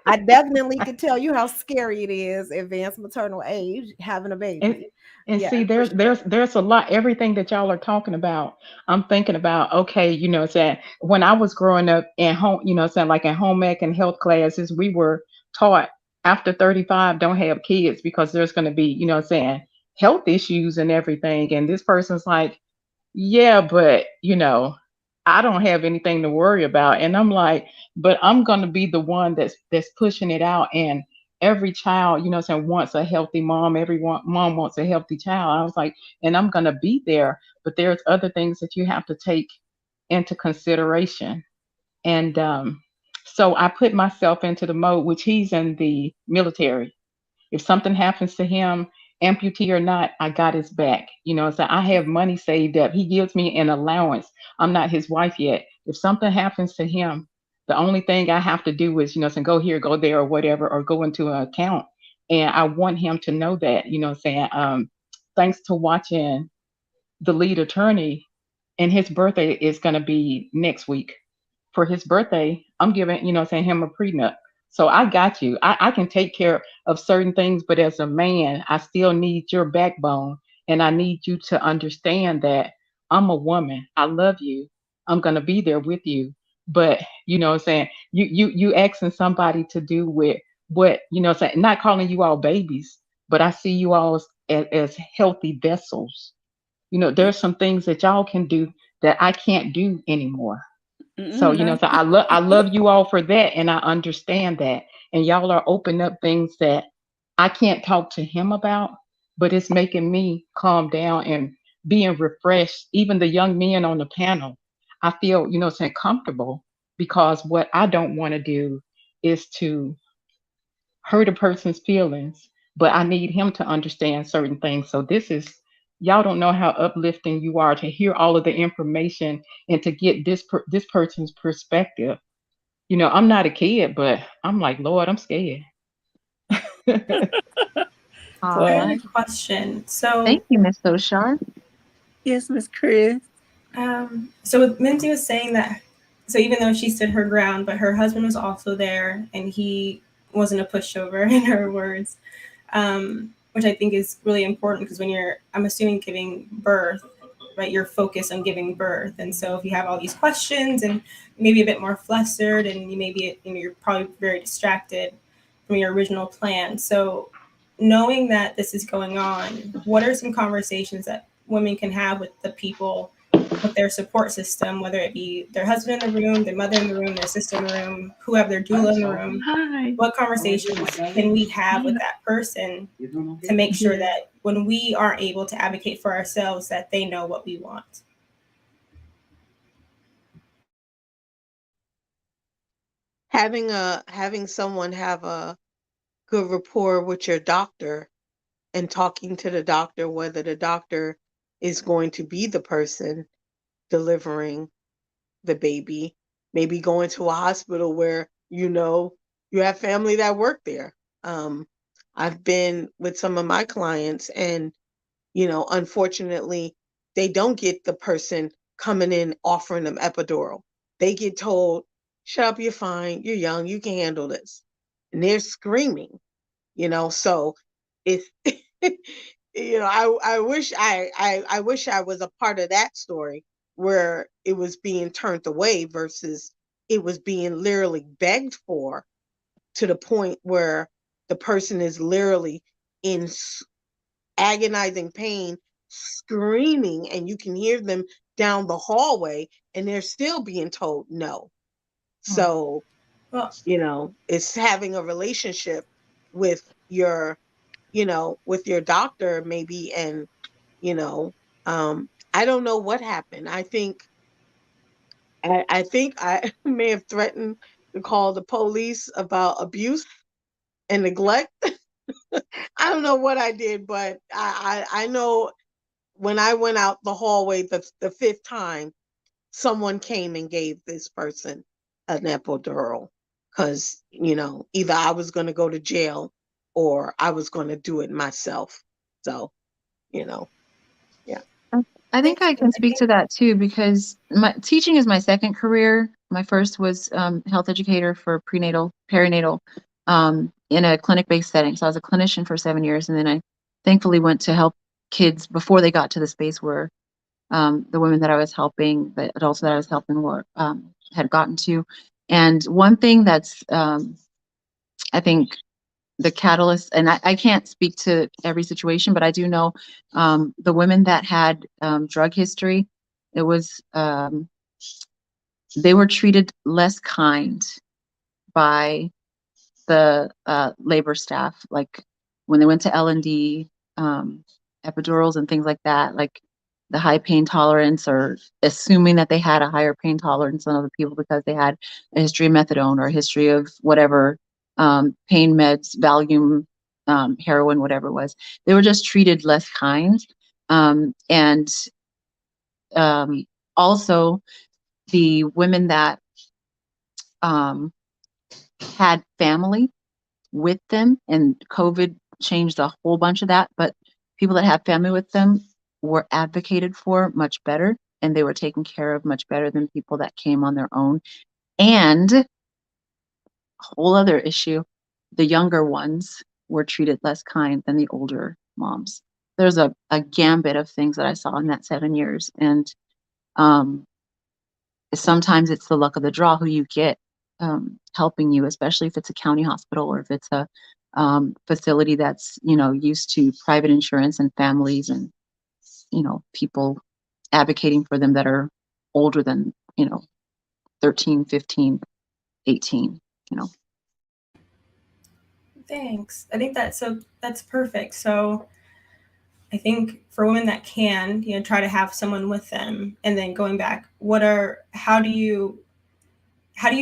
I definitely could tell you how scary it is, advanced maternal age, having a And baby. and Yeah, see, for sure. there's a lot. Everything that y'all are talking about, I'm thinking about. Okay, saying when I was growing up in home, saying like in home ec and health classes, we were taught after 35 don't have kids because there's going to be, saying health issues and everything. And this person's like, yeah, but I don't have anything to worry about. And I'm like, but I'm gonna be the one that's pushing it out. And every child, saying wants a healthy mom. Mom wants a healthy child. I was like, and I'm gonna be there. But there's other things that you have to take into consideration. And so I put myself into the mode, which he's in the military. If something happens to him, amputee or not, I got his back. So I have money saved up. He gives me an allowance. I'm not his wife yet. If something happens to him, the only thing I have to do is, say go here, go there, or whatever, or go into an account. And I want him to know that, saying, thanks to watching The Lead Attorney, and his birthday is going to be next week. For his birthday, I'm giving, saying him a prenup. So I got you. I can take care of certain things, but as a man, I still need your backbone. And I need you to understand that I'm a woman. I love you. I'm gonna be there with you. But saying you asking somebody to do with what, saying not calling you all babies, but I see you all as healthy vessels. There's some things that y'all can do that I can't do anymore. So, Mm-mm, so I love you all for that, and I understand that. And y'all are opening up things that I can't talk to him about, but it's making me calm down and being refreshed. Even the young men on the panel, I feel, saying comfortable, because what I don't want to do is to hurt a person's feelings, but I need him to understand certain things. So this is, y'all don't know how uplifting you are to hear all of the information and to get this person's perspective. I'm not a kid, but I'm like, Lord, I'm scared. All I Well, have right. a question. So, Thank you, Miss Oshar. yes, Miss Kris. so Minty was saying that, so even though she stood her ground, but her husband was also there, and he wasn't a pushover, in her words, which I think is really important because when you're, I'm assuming, giving birth, right, you're focused on giving birth, and so if you have all these questions and maybe a bit more flustered, and you maybe you're probably very distracted from your original plan. So, knowing that this is going on, what are some conversations that women can have with the people, with their support system, whether it be their husband in the room, their mother in the room, their sister in the room, who have their doula in the room? Hi. What conversations can we have with that person to make sure that when we aren't able to advocate for ourselves, that they know what we want? Having someone have a good rapport with your doctor and talking to the doctor, whether the doctor is going to be the person delivering the baby, maybe going to a hospital where you have family that work there. I've been with some of my clients, and unfortunately, they don't get the person coming in offering them epidural. They get told, "Shut up, you're fine, you're young, you can handle this," and they're screaming. So it's I wish I was a part of that story where it was being turned away versus it was being literally begged for, to the point where the person is literally in agonizing pain, screaming, and you can hear them down the hallway, and they're still being told no. So Well, it's having a relationship with your with your doctor maybe. And you know I don't know what happened. I think I may have threatened to call the police about abuse and neglect. I don't know what I did, but I know when I went out the hallway the fifth time, someone came and gave this person an epidural, because either I was going to go to jail or I was going to do it myself. So you know yeah. I think I can speak to that too because my teaching is my second career. My first was health educator for perinatal, in a clinic-based setting. So I was a clinician for 7 years, and then I thankfully went to help kids before they got to the space where the women that I was helping, the adults that I was helping were had gotten to. And one thing that's I think the catalyst, and I can't speak to every situation, but I do know the women that had drug history, it was they were treated less kind by the labor staff, like when they went to L&D, epidurals and things like that, like the high pain tolerance, or assuming that they had a higher pain tolerance than other people because they had a history of methadone or a history of whatever, pain meds, Valium, heroin, whatever it was. They were just treated less kind. And also the women that had family with them, and COVID changed a whole bunch of that, but people that have family with them were advocated for much better, and they were taken care of much better than people that came on their own. And a whole other issue, the younger ones were treated less kind than the older moms. There's a gambit of things that I saw in that 7 years. And sometimes it's the luck of the draw who you get helping you, especially if it's a county hospital or if it's a facility that's, used to private insurance and families and, people advocating for them that are older than, 13, 15, 18, Thanks. I think that's perfect. So I think for women that can, try to have someone with them, and then going back, how do you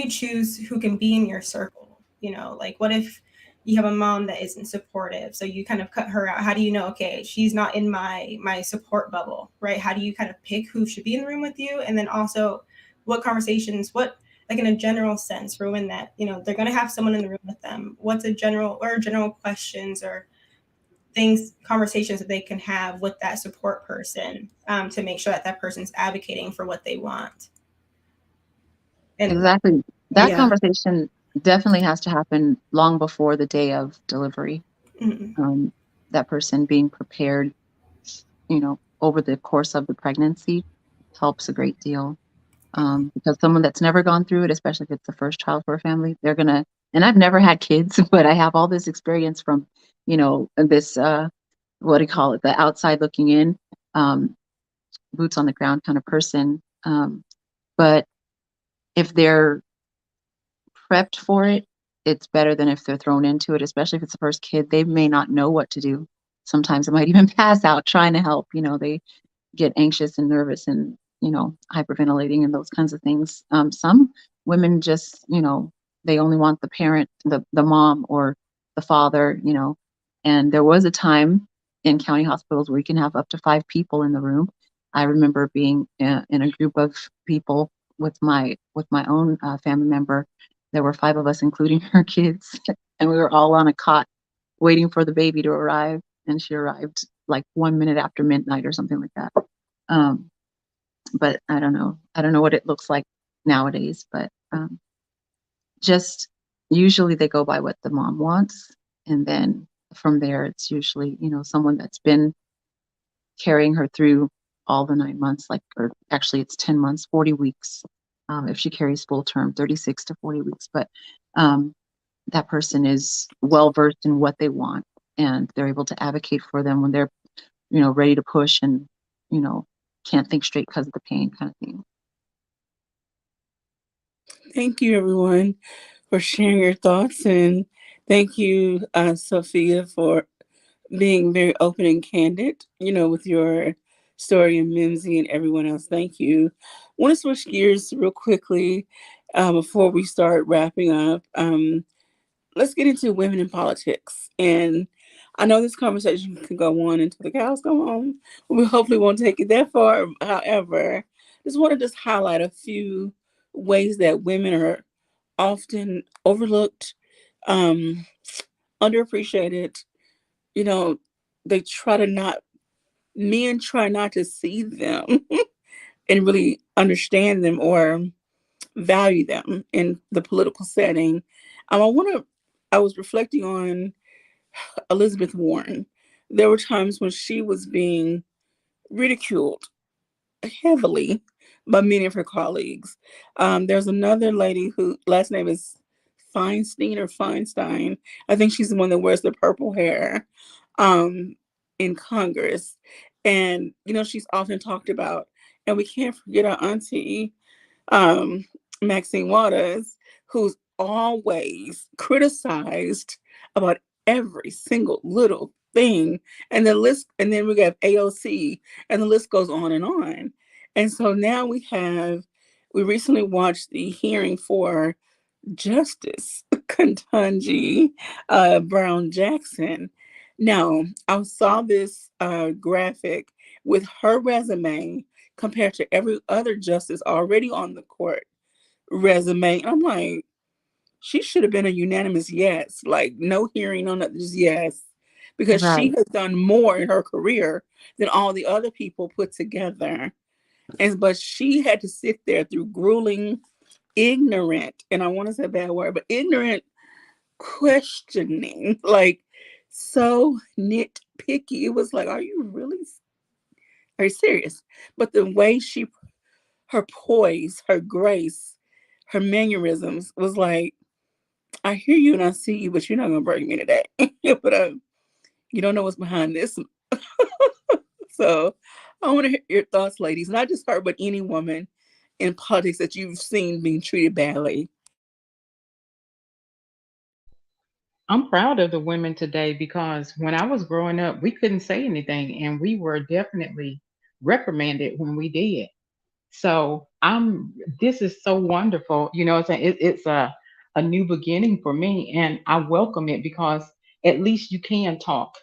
choose who can be in your circle? Like what if you have a mom that isn't supportive, so you kind of cut her out? How do you know, okay, she's not in my support bubble, right? How do you kind of pick who should be in the room with you? And then also what conversations, like in a general sense, for women that, they're going to have someone in the room with them, what are general questions or things, conversations that they can have with that support person to make sure that person's advocating for what they want? And exactly. That Yeah. conversation definitely has to happen long before the day of delivery. Mhm. That person being prepared, over the course of the pregnancy helps a great deal. Because someone that's never gone through it, especially if it's the first child for a family, they're gonna, and I've never had kids, but I have all this experience from, this, what do you call it? The outside looking in, boots on the ground kind of person. But if they're prepped for it, it's better than if they're thrown into it, especially if it's the first kid. They may not know what to do. Sometimes it might even pass out trying to help. They get anxious and nervous and, hyperventilating and those kinds of things. Some women just, they only want the parent, the mom or the father, and there was a time in county hospitals where you can have up to 5 people in the room. I remember being in a group of people with my own family member. There were 5 of us, including her kids, and we were all on a cot waiting for the baby to arrive. And she arrived like 1 minute after midnight or something like that. But I don't know what it looks like nowadays, but just usually they go by what the mom wants. And then from there, it's usually, someone that's been carrying her through all the 9 months, or actually it's 10 months, 40 weeks. If she carries full term, 36 to 40 weeks. But that person is well versed in what they want, and they're able to advocate for them when they're, ready to push and, can't think straight because of the pain, kind of thing. Thank you, everyone, for sharing your thoughts. And thank you, Sophia, for being very open and candid, with your story, and Mimsy and everyone else. Thank you. I want to switch gears real quickly before we start wrapping up. Let's get into women in politics. And I know this conversation can go on until the cows come home. We hopefully won't take it that far. However, just want to highlight a few ways that women are often overlooked, um, underappreciated. You know, they try to not, men try not to see them and really understand them or value them in the political setting. I want to I was reflecting on Elizabeth Warren. There were times when she was being ridiculed heavily by many of her colleagues. There's another lady who last name is Feinstein or Feinstein. I think she's the one that wears the purple hair in Congress. And, she's often talked about, and we can't forget our auntie, um, Maxine Waters, who's always criticized about every single little thing. And then we got AOC, and the list goes on and on. And so now we recently watched the hearing for Justice Ketanji Brown Jackson. Now, I saw this graphic with her resume compared to every other justice already on the court resume. I'm like, she should have been a unanimous yes, like no hearing on that, just yes, because she Right. has done more in her career than all the other people put together. But she had to sit there through grueling, ignorant, and I want to say a bad word, but ignorant questioning, like so nitpicky. It was like, are you serious? But the way her poise, her grace, her mannerisms was like, I hear you and I see you, but you're not gonna break me today. But you don't know what's behind this. So I want to hear your thoughts, ladies, not just her, but any woman in politics that you've seen being treated badly. I'm proud of the women today because when I was growing up, we couldn't say anything and we were definitely reprimanded when we did. So this is so wonderful. It's a new beginning for me and I welcome it because at least you can talk.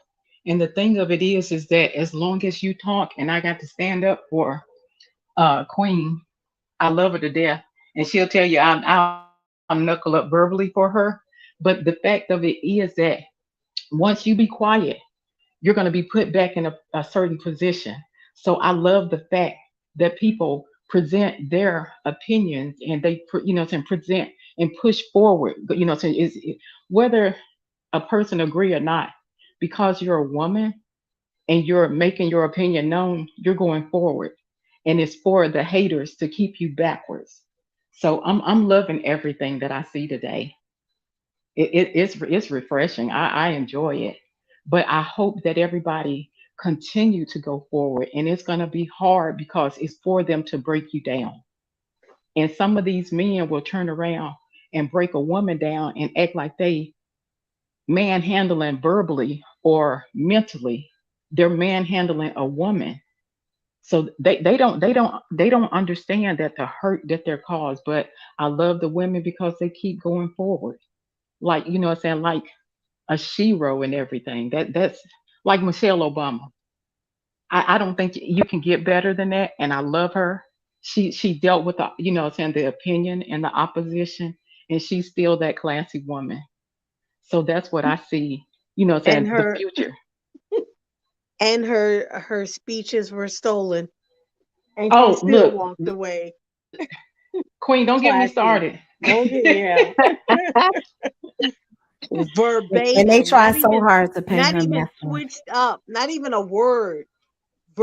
And the thing of it is that as long as you talk, and I got to stand up for Queen, I love her to death. And she'll tell you I'll knuckle up verbally for her. But the fact of it is that once you be quiet, you're going to be put back in a certain position. So I love the fact that people present their opinions and they, present and push forward. But whether a person agree or not, because you're a woman and you're making your opinion known, you're going forward, and it's for the haters to keep you backwards. So I'm loving everything that I see today. It's refreshing. I enjoy it, but I hope that everybody continue to go forward. And it's gonna be hard because it's for them to break you down. And some of these men will turn around and break a woman down and act like they manhandling verbally or mentally. They're manhandling a woman. So they don't understand that the hurt that they're caused. But I love the women because they keep going forward. Like what I'm saying, like a shero and everything. That's like Michelle Obama. I don't think you can get better than that. And I love her. She dealt with the saying the opinion and the opposition, and she's still that classy woman. So that's what I see. And Saying the her future. and her speeches were stolen, and she Oh, still look, walked away. Queen, don't get me Classy. started. Okay, yeah. And they Verbatim, try so hard to paint not her even masculine. switched up, not even a word.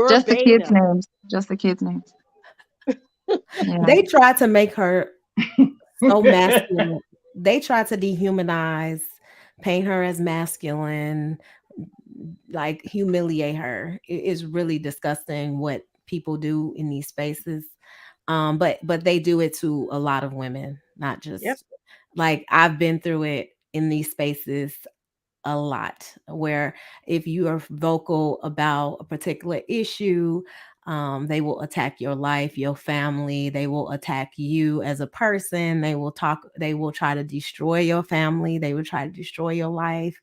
Just the kids' Verbatim. names. Just the kids' names. Yeah. They try to make her so masculine. They try to dehumanize, paint her as masculine, like humiliate her. It is really disgusting what people do in these spaces. But they do it to a lot of women, not Yep. just like I've been through it in these spaces a lot where if you are vocal about a particular issue, they will attack your life, your family. They will attack you as a person. They will try to destroy your family. They will try to destroy your life.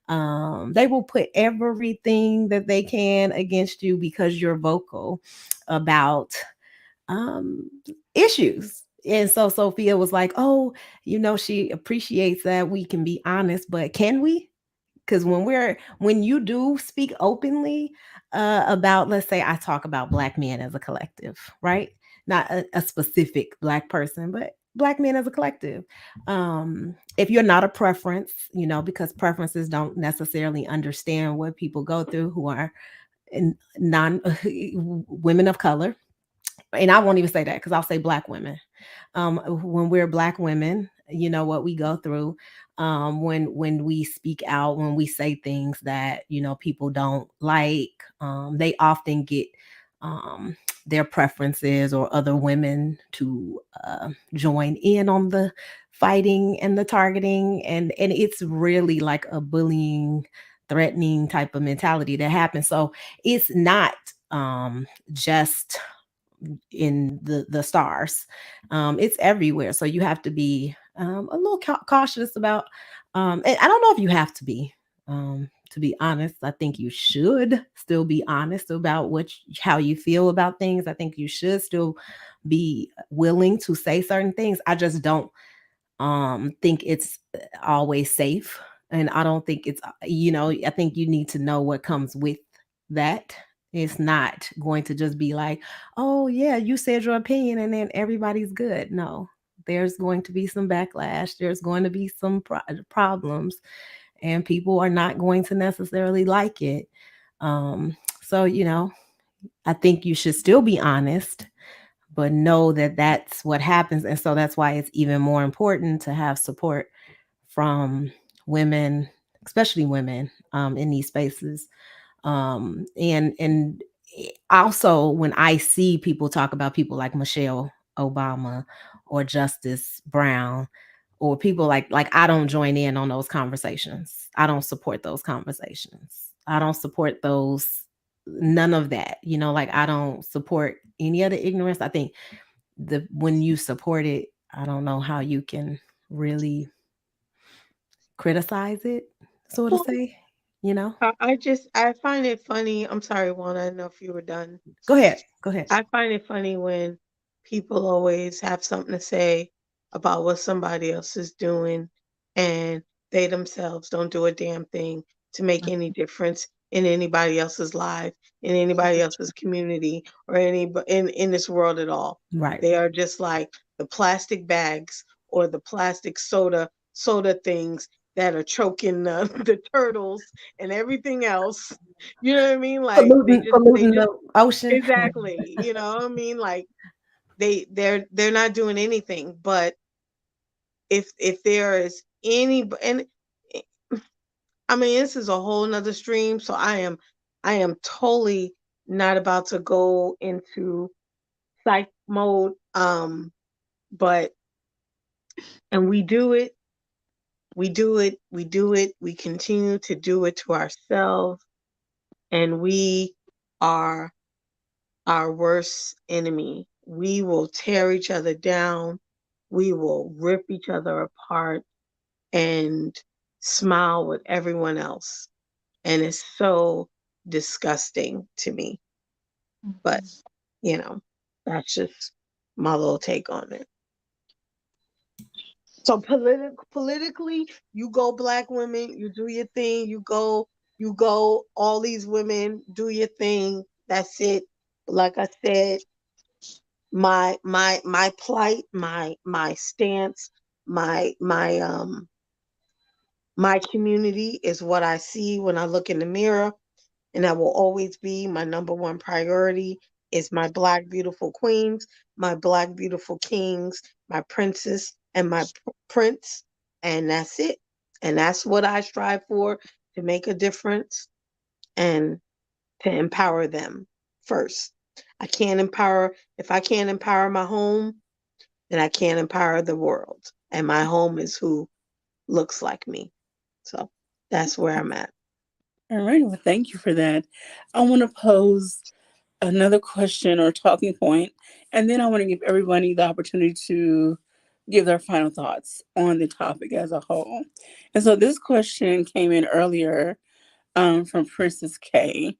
They will put everything that they can against you because you're vocal about um, issues. And so Sophia was like, oh, she appreciates that we can be honest, but can we? Because when you do speak openly about, let's say I talk about Black men as a collective, right? Not a specific Black person, but Black men as a collective. If you're not a preference, because preferences don't necessarily understand what people go through who are non women of color, and I won't even say that because I'll say Black women. When we're Black women, what we go through, when we speak out, when we say things that people don't like, they often get their preferences or other women to join in on the fighting and the targeting, and it's really like a bullying, threatening type of mentality that happens. So it's not just in the stars. It's everywhere. So you have to be a little cautious about, and I don't know if you have to be honest. I think you should still be honest about how you feel about things. I think you should still be willing to say certain things. I just don't think it's always safe. And I don't think it's, I think you need to know what comes with that. It's not going to just be like, oh, yeah, you said your opinion and then everybody's good. No, there's going to be some backlash. There's going to be some problems, and people are not going to necessarily like it. So, I think you should still be honest, but know that that's what happens. And so that's why it's even more important to have support from women, especially women, in these spaces. And also when I see people talk about people like Michelle Obama or Justice Brown or people like I don't join in on those conversations. I don't support those conversations. I don't support those, none of that. Like I don't support any of the ignorance. I think when you support it, I don't know how you can really criticize it, so to say. I find it funny. I'm sorry, Juan. I don't know if you were done. Go ahead. I find it funny when people always have something to say about what somebody else is doing, and they themselves don't do a damn thing to make any difference in anybody else's life, in anybody else's community, or in this world at all. Right. They are just like the plastic bags or the plastic soda things that are choking the turtles and everything else. You know what I mean? Like polluting the ocean. exactly. You know what I mean? Like they're not doing anything. But if there is any, and I mean, this is a whole nother stream. So I am totally not about to go into psych mode. But and we do it. We do it. We do it. We continue to do it to ourselves. And we are our worst enemy. We will tear each other down. We will rip each other apart and smile with everyone else. And it's so disgusting to me. But, that's just my little take on it. So politically, you go Black women, you do your thing, you go, all these women, do your thing. That's it. Like I said, my plight, my stance, my community is what I see when I look in the mirror, and that will always be my number one priority is my Black beautiful queens, my Black beautiful kings, my princess and my prince, and that's it. And that's what I strive for, to make a difference and to empower them first. If I can't empower my home, then I can't empower the world. And my home is who looks like me. So that's where I'm at. All right. Well, thank you for that. I want to pose another question or talking point, and then I want to give everybody the opportunity to give their final thoughts on the topic as a whole. And so this question came in earlier from Princess K,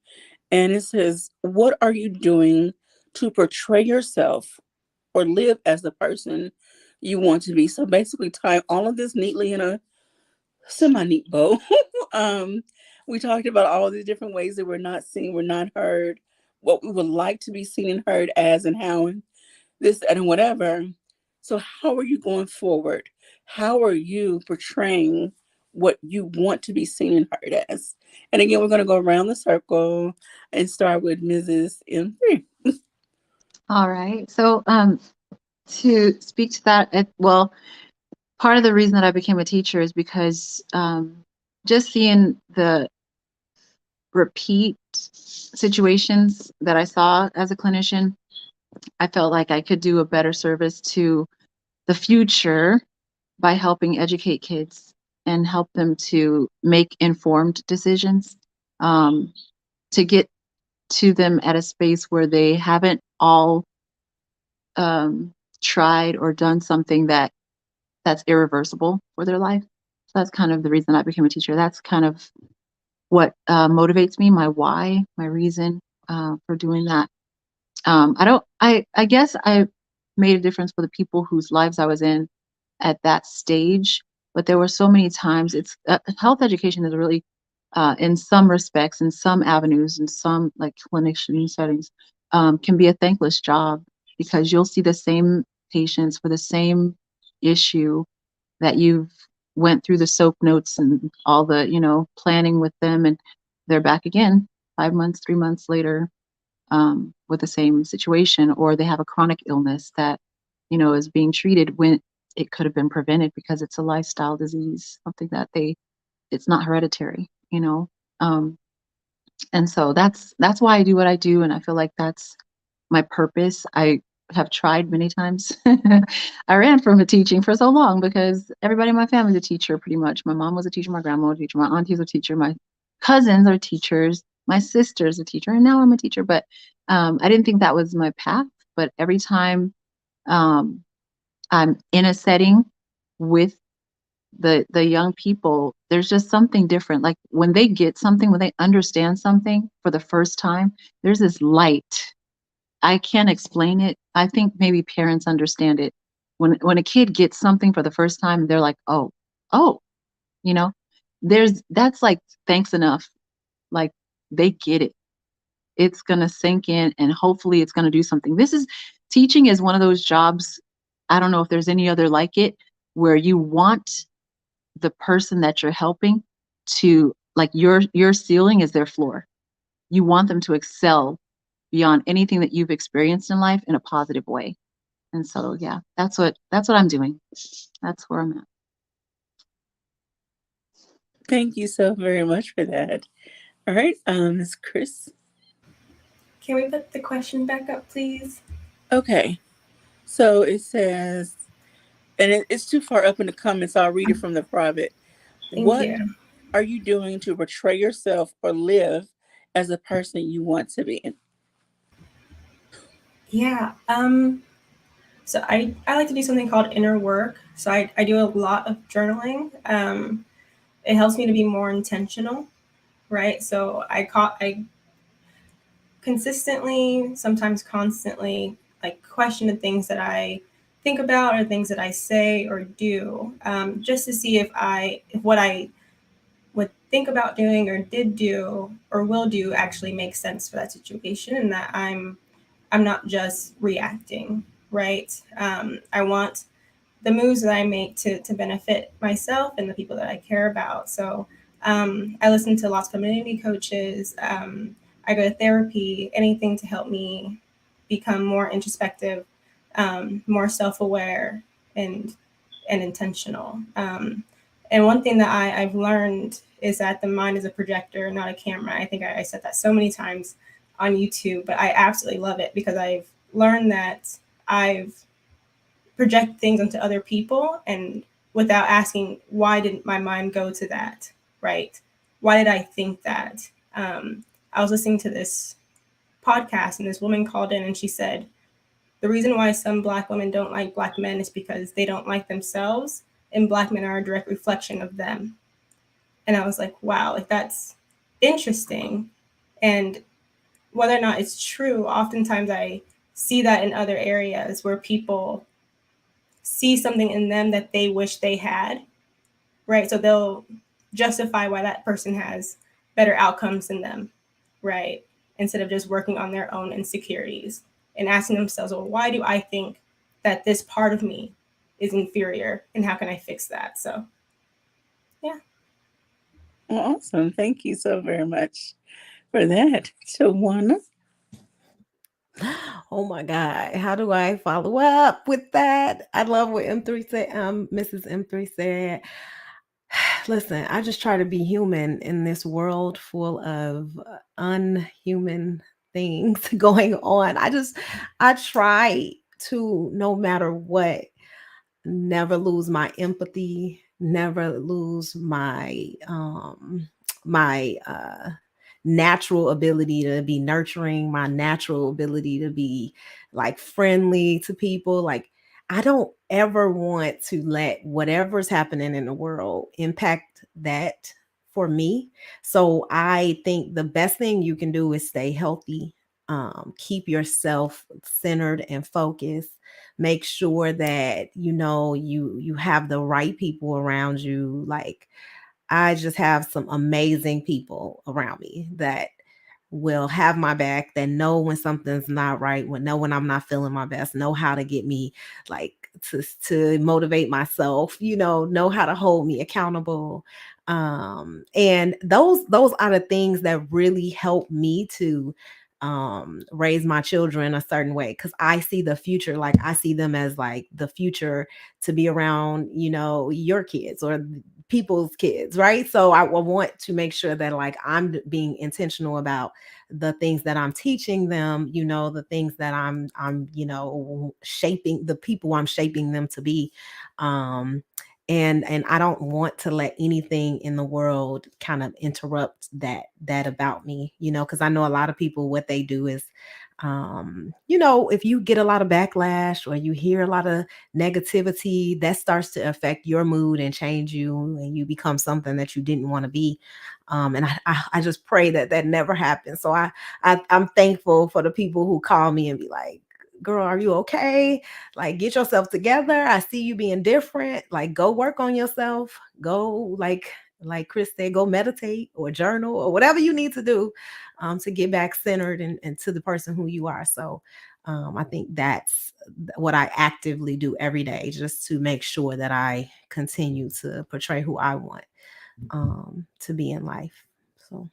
and it says, "What are you doing to portray yourself or live as the person you want to be?" So basically, tie all of this neatly in a semi-neat bow. um, we talked about all these different ways that we're not seen, we're not heard, what we would like to be seen and heard as, and how, and this and whatever. So how are you going forward? How are you portraying what you want to be seen and heard as? And again, we're going to go around the circle and start with Mrs. M3. All right. So, to speak to that, well, part of the reason that I became a teacher is because just seeing the repeat situations that I saw as a clinician, I felt like I could do a better service to the future by helping educate kids and help them to make informed decisions, to get to them at a space where they haven't all tried or done something that's irreversible for their life. So that's kind of the reason I became a teacher. That's kind of what motivates me, my why, my reason for doing that. I guess I made a difference for the people whose lives I was in at that stage, but there were so many times health education is really, in some respects, in some avenues, in some like clinician settings, can be a thankless job because you'll see the same patients for the same issue that you've went through the soap notes and all the, planning with them, and they're back again 5 months, 3 months later, with the same situation, or they have a chronic illness that, is being treated when it could have been prevented because it's a lifestyle disease, something that it's not hereditary, and so that's why I do what I do, and I feel like that's my purpose. I have tried many times. I ran from teaching for so long because everybody in my family is a teacher, pretty much. My mom was a teacher, my grandma was a teacher, my aunties are a teacher, my cousins are teachers, my sister's a teacher, and now I'm a teacher. But I didn't think that was my path. But every time I'm in a setting with the young people, there's just something different. Like when they get something, when they understand something for the first time, there's this light. I can't explain it. I think maybe parents understand it. When a kid gets something for the first time, they're like, oh, you know, that's like thanks enough. Like they get it. It's gonna sink in and hopefully it's gonna do something. Teaching is one of those jobs, I don't know if there's any other like it, where you want the person that you're helping to, like, your ceiling is their floor. You want them to excel beyond anything that you've experienced in life in a positive way. And so, yeah, that's what I'm doing. That's where I'm at. Thank you so very much for that. All right, Ms. Kris. Can we put the question back up, please? Okay, so it says, and it's too far up in the comments, so I'll read it from the private. Thank What you. are you doing to portray yourself or live as a person you want to be? Yeah. So I like to do something called inner work. So I do a lot of journaling. It helps me to be more intentional, right? So I consistently, sometimes constantly, like question the things that I think about or things that I say or do, just to see if what I would think about doing or did do or will do actually makes sense for that situation, and that I'm not just reacting, right? I want the moves that I make to benefit myself and the people that I care about. So I listen to lots of community coaches. I go to therapy, anything to help me become more introspective, more self-aware, and intentional. And one thing that I've learned is that the mind is a projector, not a camera. I think I said that so many times on YouTube, but I absolutely love it because I've learned that I've project things onto other people, and without asking, why did my mind go to that, right? Why did I think that? I was listening to this podcast and this woman called in and she said, the reason why some Black women don't like Black men is because they don't like themselves, and Black men are a direct reflection of them. And I was like, wow, like that's interesting. And whether or not it's true, oftentimes I see that in other areas where people see something in them that they wish they had, right? So they'll justify why that person has better outcomes than them, right? Instead of just working on their own insecurities and asking themselves, well, why do I think that this part of me is inferior, and how can I fix that? So yeah. Well, awesome. Thank you so very much for that, Tawana. Oh my God. How do I follow up with that? I love what M3 said, Mrs. M3 said. Listen, I just try to be human in this world full of unhuman things going on. I try to, no matter what, never lose my empathy, never lose my natural ability to be nurturing, my natural ability to be like friendly to people. Like I don't ever want to let whatever's happening in the world impact that for me. So I think the best thing you can do is stay healthy. Keep yourself centered and focused. Make sure that you have the right people around you. Like I just have some amazing people around me that will have my back, that know when something's not right, know when I'm not feeling my best, know how to get me like to motivate myself, know how to hold me accountable. And those are the things that really help me to raise my children a certain way, because I see the future, like I see them as like the future to be around, your kids or people's kids, right? So I want to make sure that like I'm being intentional about the things that I'm teaching them, the things that I'm shaping, the people I'm shaping them to be. And I don't want to let anything in the world kind of interrupt that about me, because I know a lot of people, what they do is if you get a lot of backlash or you hear a lot of negativity, that starts to affect your mood and change you, and you become something that you didn't want to be. And I just pray that that never happens. So I'm thankful for the people who call me and be like, girl, are you okay? Like, get yourself together. I see you being different. Like, go work on yourself. Go like Kris said, go meditate or journal or whatever you need to do to get back centered and to the person who you are. So I think that's what I actively do every day, just to make sure that I continue to portray who I want to be in life. So,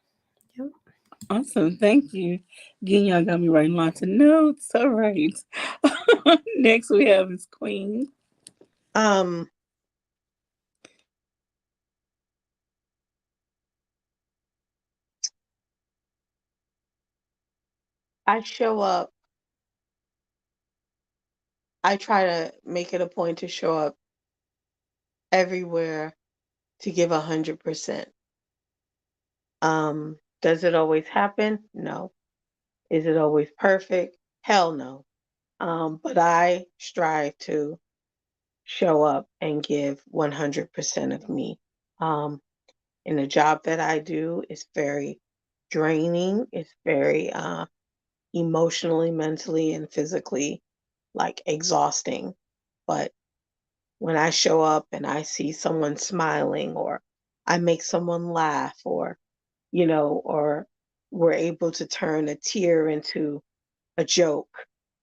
yeah. Awesome. Thank you. Again, y'all got me writing lots of notes. All right. Next we have is Queen. Um, I show up. I try to make it a point to show up everywhere to give 100%. Does it always happen? No. Is it always perfect? Hell no. But I strive to show up and give 100% of me. Um, in the job that I do, it's very draining. It's very emotionally, mentally, and physically like exhausting. But when I show up and I see someone smiling, or I make someone laugh, or we're able to turn a tear into a joke,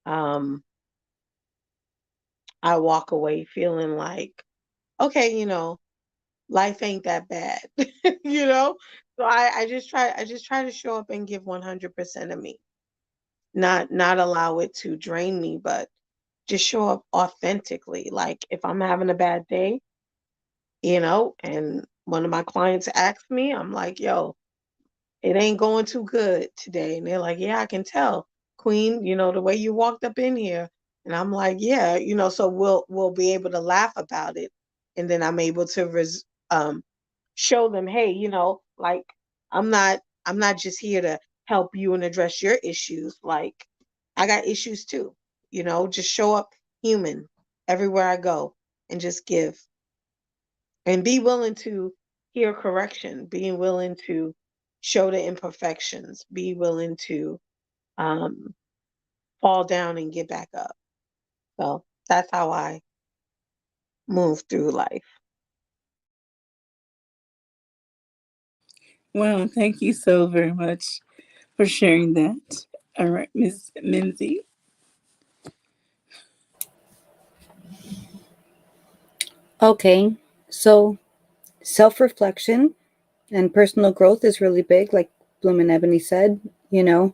I walk away feeling like, okay, life ain't that bad, you know? So I just try to show up and give 100% of me. Not allow it to drain me, but just show up authentically. Like if I'm having a bad day, and one of my clients asks me, I'm like, yo, it ain't going too good today. And they're like, yeah, I can tell, Queen, the way you walked up in here. And I'm like, yeah, so we'll be able to laugh about it. And then I'm able to show them, hey, like I'm not just here to help you and address your issues. Like I got issues too. Just show up human everywhere I go and just give, and be willing to hear correction, being willing to show the imperfections, be willing to um, fall down and get back up. So that's how I move through life. Well, thank you so very much for sharing that. All right, Miss Minzy. Okay, so self-reflection and personal growth is really big, like Bloom and Ebony said. You know,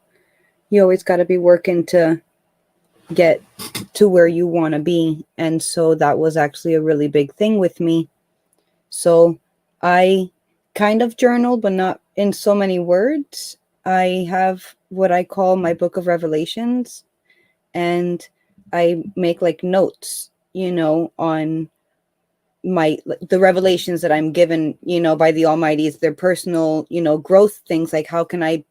you always got to be working to get to where you want to be. And so that was actually a really big thing with me. So I kind of journal, but not in so many words. I have what I call my book of revelations, and I make like notes, you know, on the revelations that I'm given, you know, by the Almighty's, their personal, you know, growth things, like how can I,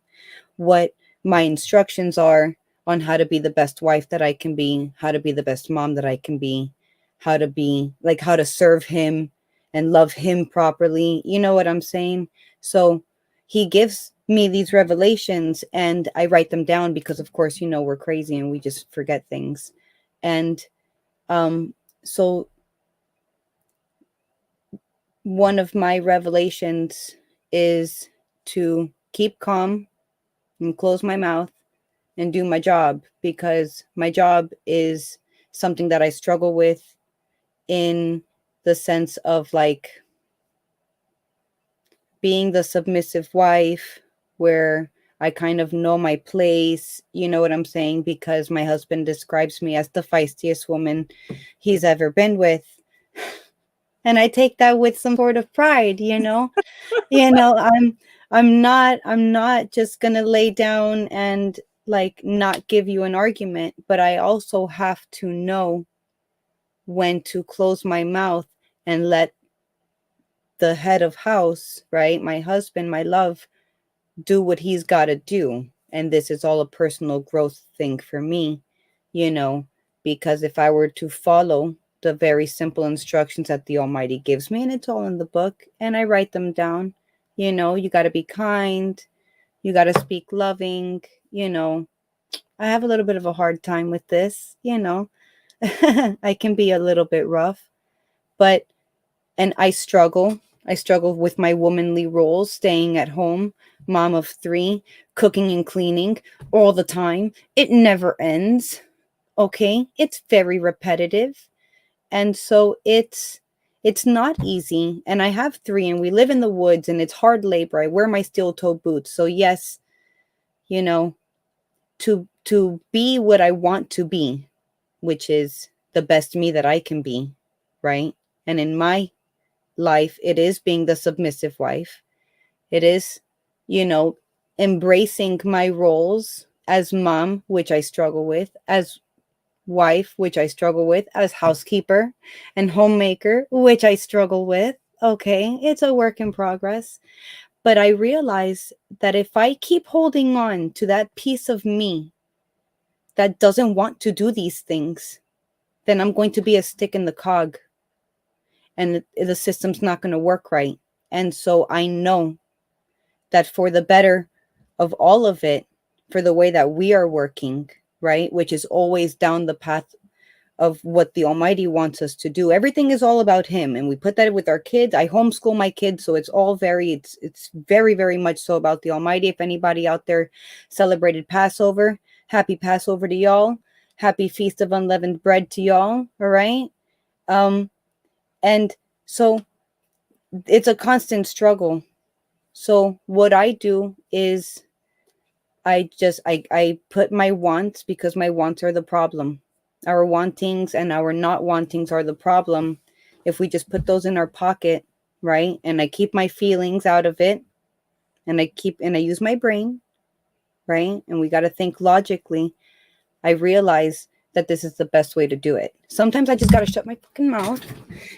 what my instructions are on how to be the best wife that I can be, how to be the best mom that I can be, how to be like, how to serve him and love him properly. You know what I'm saying? So he gives me these revelations and I write them down because of course, you know, we're crazy and we just forget things. And um so one of my revelations is to keep calm and close my mouth and do my job, because my job is something that I struggle with, in the sense of like being the submissive wife, where I kind of know my place, you know what I'm saying? Because my husband describes me as the feistiest woman he's ever been with. And I take that with some sort of pride, you know? You know, I'm not just going to lay down and like not give you an argument, but I also have to know when to close my mouth and let the head of house, right? My husband, my love, do what he's got to do. And this is all a personal growth thing for me, you know, because if I were to follow the very simple instructions that the Almighty gives me, and it's all in the book, and I write them down, you know, you got to be kind, you got to speak loving, you know. I have a little bit of a hard time with this, you know. I can be a little bit rough, but and I struggle. I struggle with my womanly roles, staying at home, mom of 3, cooking and cleaning all the time. It never ends. Okay? It's very repetitive. And so it's not easy. And I have 3 and we live in the woods and it's hard labor. I wear my steel-toe boots. So yes, you know, to be what I want to be, which is the best me that I can be, right? And in my life, it is being the submissive wife. It is, you know, embracing my roles as mom, which I struggle with, as wife, which I struggle with, as housekeeper and homemaker, which I struggle with. Okay, it's a work in progress. But I realize that if I keep holding on to that piece of me that doesn't want to do these things, then I'm going to be a stick in the cog and the system's not going to work right. And so I know that for the better of all of it, for the way that we are working, right, which is always down the path of what the Almighty wants us to do. Everything is all about him. And we put that with our kids. I homeschool my kids, so it's all it's very, very much so about the Almighty. If anybody out there celebrated Passover, happy Passover to y'all. Happy Feast of Unleavened Bread to y'all. All right. And so it's a constant struggle. So what I do is I put my wants, because my wants are the problem. Our wantings and our not wantings are the problem. If we just put those in our pocket, right? And I keep my feelings out of it, and I use my brain, right? And we got to think logically. I realize that this is the best way to do it. Sometimes I just got to shut my fucking mouth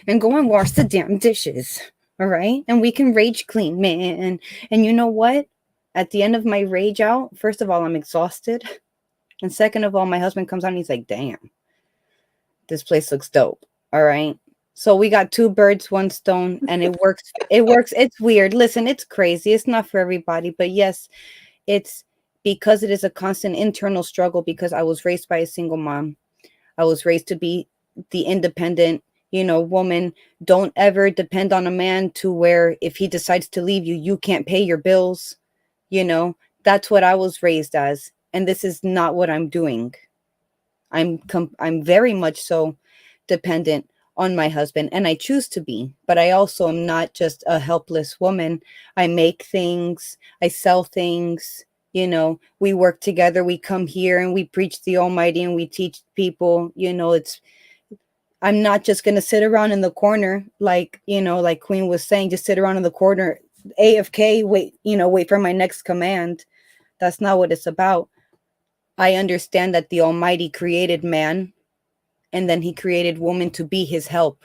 and go and wash the damn dishes. All right? And we can rage clean, man. And you know what? At the end of my rage out, first of all, I'm exhausted. And second of all, my husband comes out and he's like, damn, this place looks dope. All right. So we got 2 birds, 1 stone, and it works. It works. It's weird. Listen, it's crazy. It's not for everybody. But yes, it's because it is a constant internal struggle, because I was raised by a single mom. I was raised to be the independent, you know, woman. Don't ever depend on a man to where if he decides to leave you, you can't pay your bills. You know, that's what I was raised as. And this is not what I'm doing. I'm very much so dependent on my husband, and I choose to be, but I also am not just a helpless woman. I make things, I sell things, we work together, we come here and we preach the Almighty and we teach people, I'm not just going to sit around in the corner, like, like Queen was saying, just sit around in the corner, AFK, wait for my next command. That's not what it's about. I understand that the Almighty created man, and then he created woman to be his help.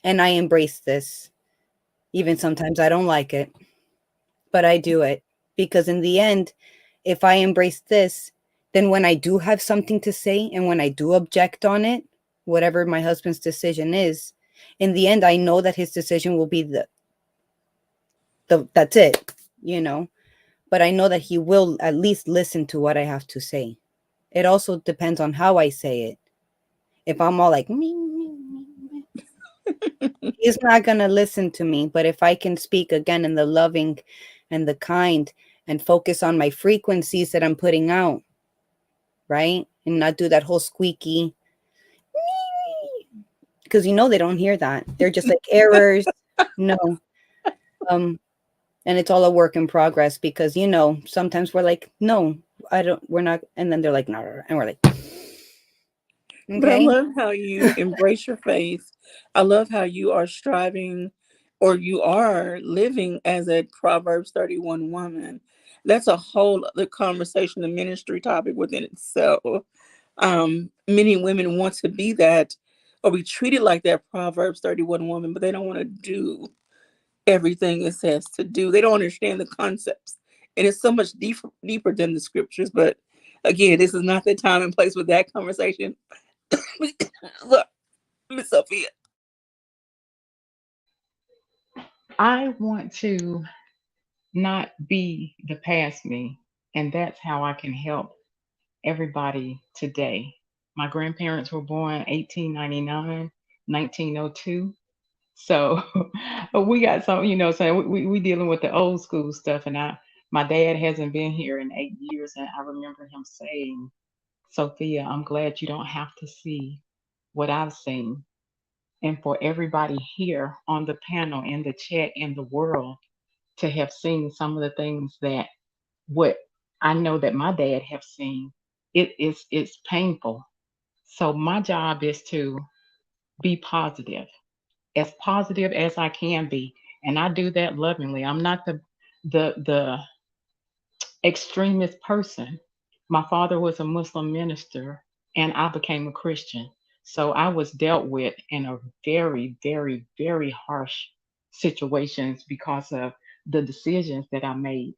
And I embrace this. Even sometimes I don't like it, but I do it because in the end, if I embrace this, then when I do have something to say and when I do object on it, whatever my husband's decision is, in the end, I know that his decision will be that's it, but I know that he will at least listen to what I have to say. It also depends on how I say it. If I'm all like, me, he's not going to listen to me. But if I can speak again in the loving and the kind and focus on my frequencies that I'm putting out, right? And not do that whole squeaky, because they don't hear that. They're just like errors. No. And it's all a work in progress because, sometimes we're like, no, we're not. And then they're like, no. And we're like, But I okay. love how you embrace your faith. I love how you are striving or you are living as a Proverbs 31 woman. That's a whole other conversation, a ministry topic within itself. Many women want to be that or be treated like that Proverbs 31 woman, but they don't want to do everything it says to do. They don't understand the concepts. And it's so much deeper than the scriptures. But again, this is not the time and place for that conversation. Look, Miss Sophia. I want to not be the past me, and that's how I can help everybody today. My grandparents were born 1899, 1902. So we got some, so we dealing with the old school stuff. And my dad hasn't been here in 8 years. And I remember him saying, Sophia, I'm glad you don't have to see what I've seen. And for everybody here on the panel, in the chat, in the world, to have seen some of the things that what I know that my dad have seen, it's painful. So my job is to be positive, as positive as I can be, and I do that lovingly. I'm not the extremist person. My father was a Muslim minister, and I became a Christian. So I was dealt with in a very, very, very harsh situations because of the decisions that I made.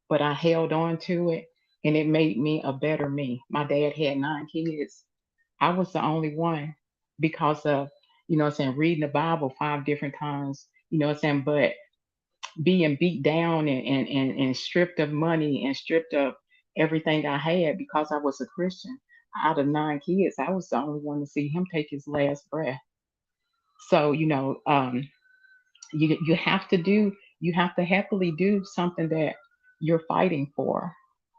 But I held on to it, and it made me a better me. My dad had 9 kids. I was the only one because of, reading the Bible 5 different times, but being beat down and stripped of money and stripped of everything I had because I was a Christian. Out of 9 kids, I was the only one to see him take his last breath. So, you have to happily do something that you're fighting for.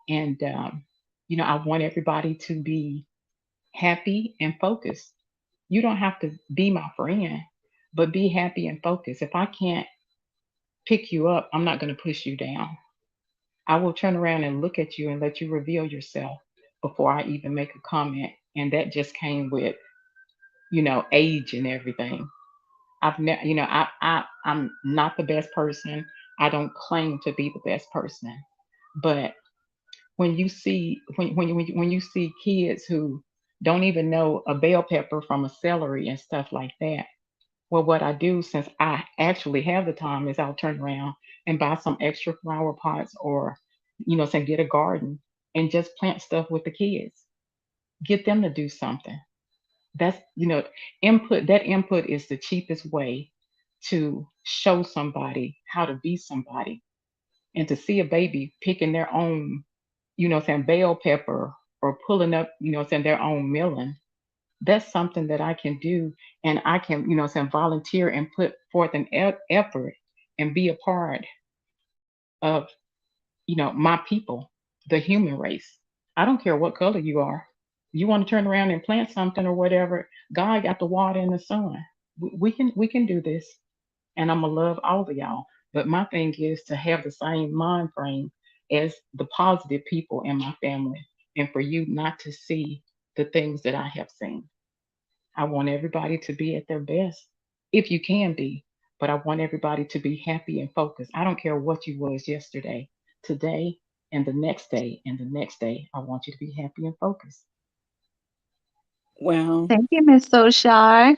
And, I want everybody to be happy and focused. You don't have to be my friend, but be happy and focused. If I can't pick you up, I'm not going to push you down. I will turn around and look at you and let you reveal yourself before I even make a comment. And that just came with, age and everything. I've never, I'm not the best person. I don't claim to be the best person. But when you see kids who don't even know a bell pepper from a celery and stuff like that, well, what I do, since I actually have the time, is I'll turn around and buy some extra flower pots, or, say, get a garden and just plant stuff with the kids. Get them to do something. That's, input. That input is the cheapest way to show somebody how to be somebody, and to see a baby picking their own, bell pepper, or pulling up, their own melon. That's something that I can do, and I can, volunteer and put forth an effort and be a part of, my people, the human race. I don't care what color you are. You want to turn around and plant something or whatever, God got the water and the sun. We can do this, and I'm gonna love all of y'all. But my thing is to have the same mind frame as the positive people in my family, and for you not to see the things that I have seen. I want everybody to be at their best, if you can be, but I want everybody to be happy and focused. I don't care what you was yesterday, today, and the next day, and the next day. I want you to be happy and focused. Wow. Thank you, Miss Soshar.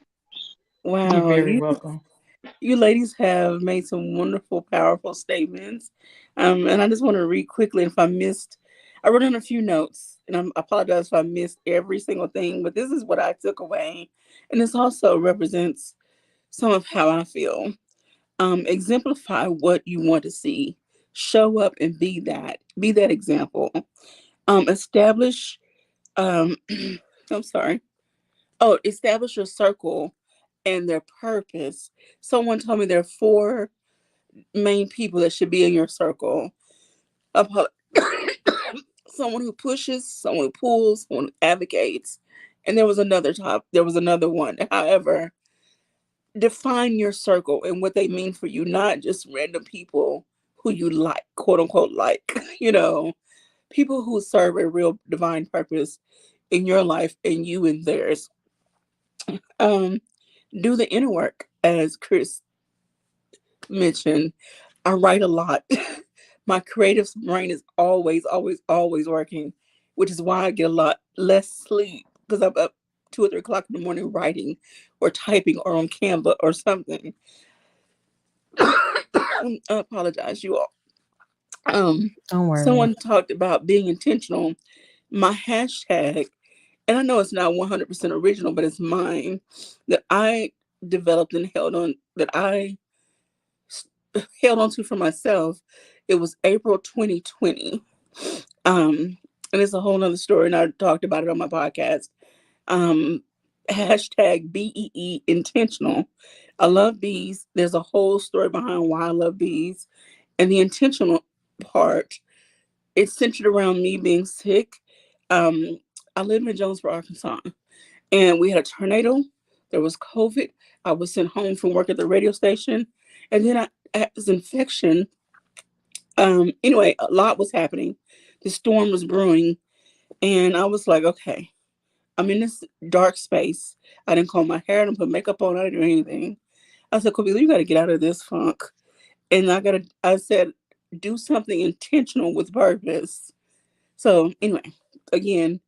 You're Wow. very You welcome. you ladies have made some wonderful, powerful statements. And I just want to read quickly. If I missed, I wrote in a few notes, and I apologize if I missed every single thing, but this is what I took away. And this also represents some of how I feel. Exemplify what you want to see. Show up and be that. Be that example. Establish, um, I'm sorry. Oh, establish your circle and their purpose. Someone told me there are four main people that should be in your circle. Apo- Someone who pushes, someone who pulls, someone who advocates, and there was another one. However, define your circle and what they mean for you, not just random people who you like, quote unquote, like, people who serve a real divine purpose in your life and you in theirs. Um, do the inner work, as Kris mentioned. I write a lot. My creative brain is always, always, always working, which is why I get a lot less sleep because I'm up 2 or 3 o'clock in the morning writing or typing or on Canva or something. I apologize, you all. Don't worry. Someone talked about being intentional. My hashtag, and I know it's not 100% original, but it's mine, that I developed and held on to for myself. It was April 2020. And it's a whole nother story, and I talked about it on my podcast. Um, Hashtag BEE intentional. I love bees. There's a whole story behind why I love bees. And the intentional part, it's centered around me being sick. Um, I live in Jonesboro, Arkansas, and we had a tornado. There was COVID. I was sent home from work at the radio station, and then I had this infection. Anyway, a lot was happening. The storm was brewing, and I was like, okay, I'm in this dark space. I didn't comb my hair, I didn't put makeup on, I didn't do anything. I said, Kobe, you got to get out of this funk. And I said, do something intentional with purpose. So, anyway, again,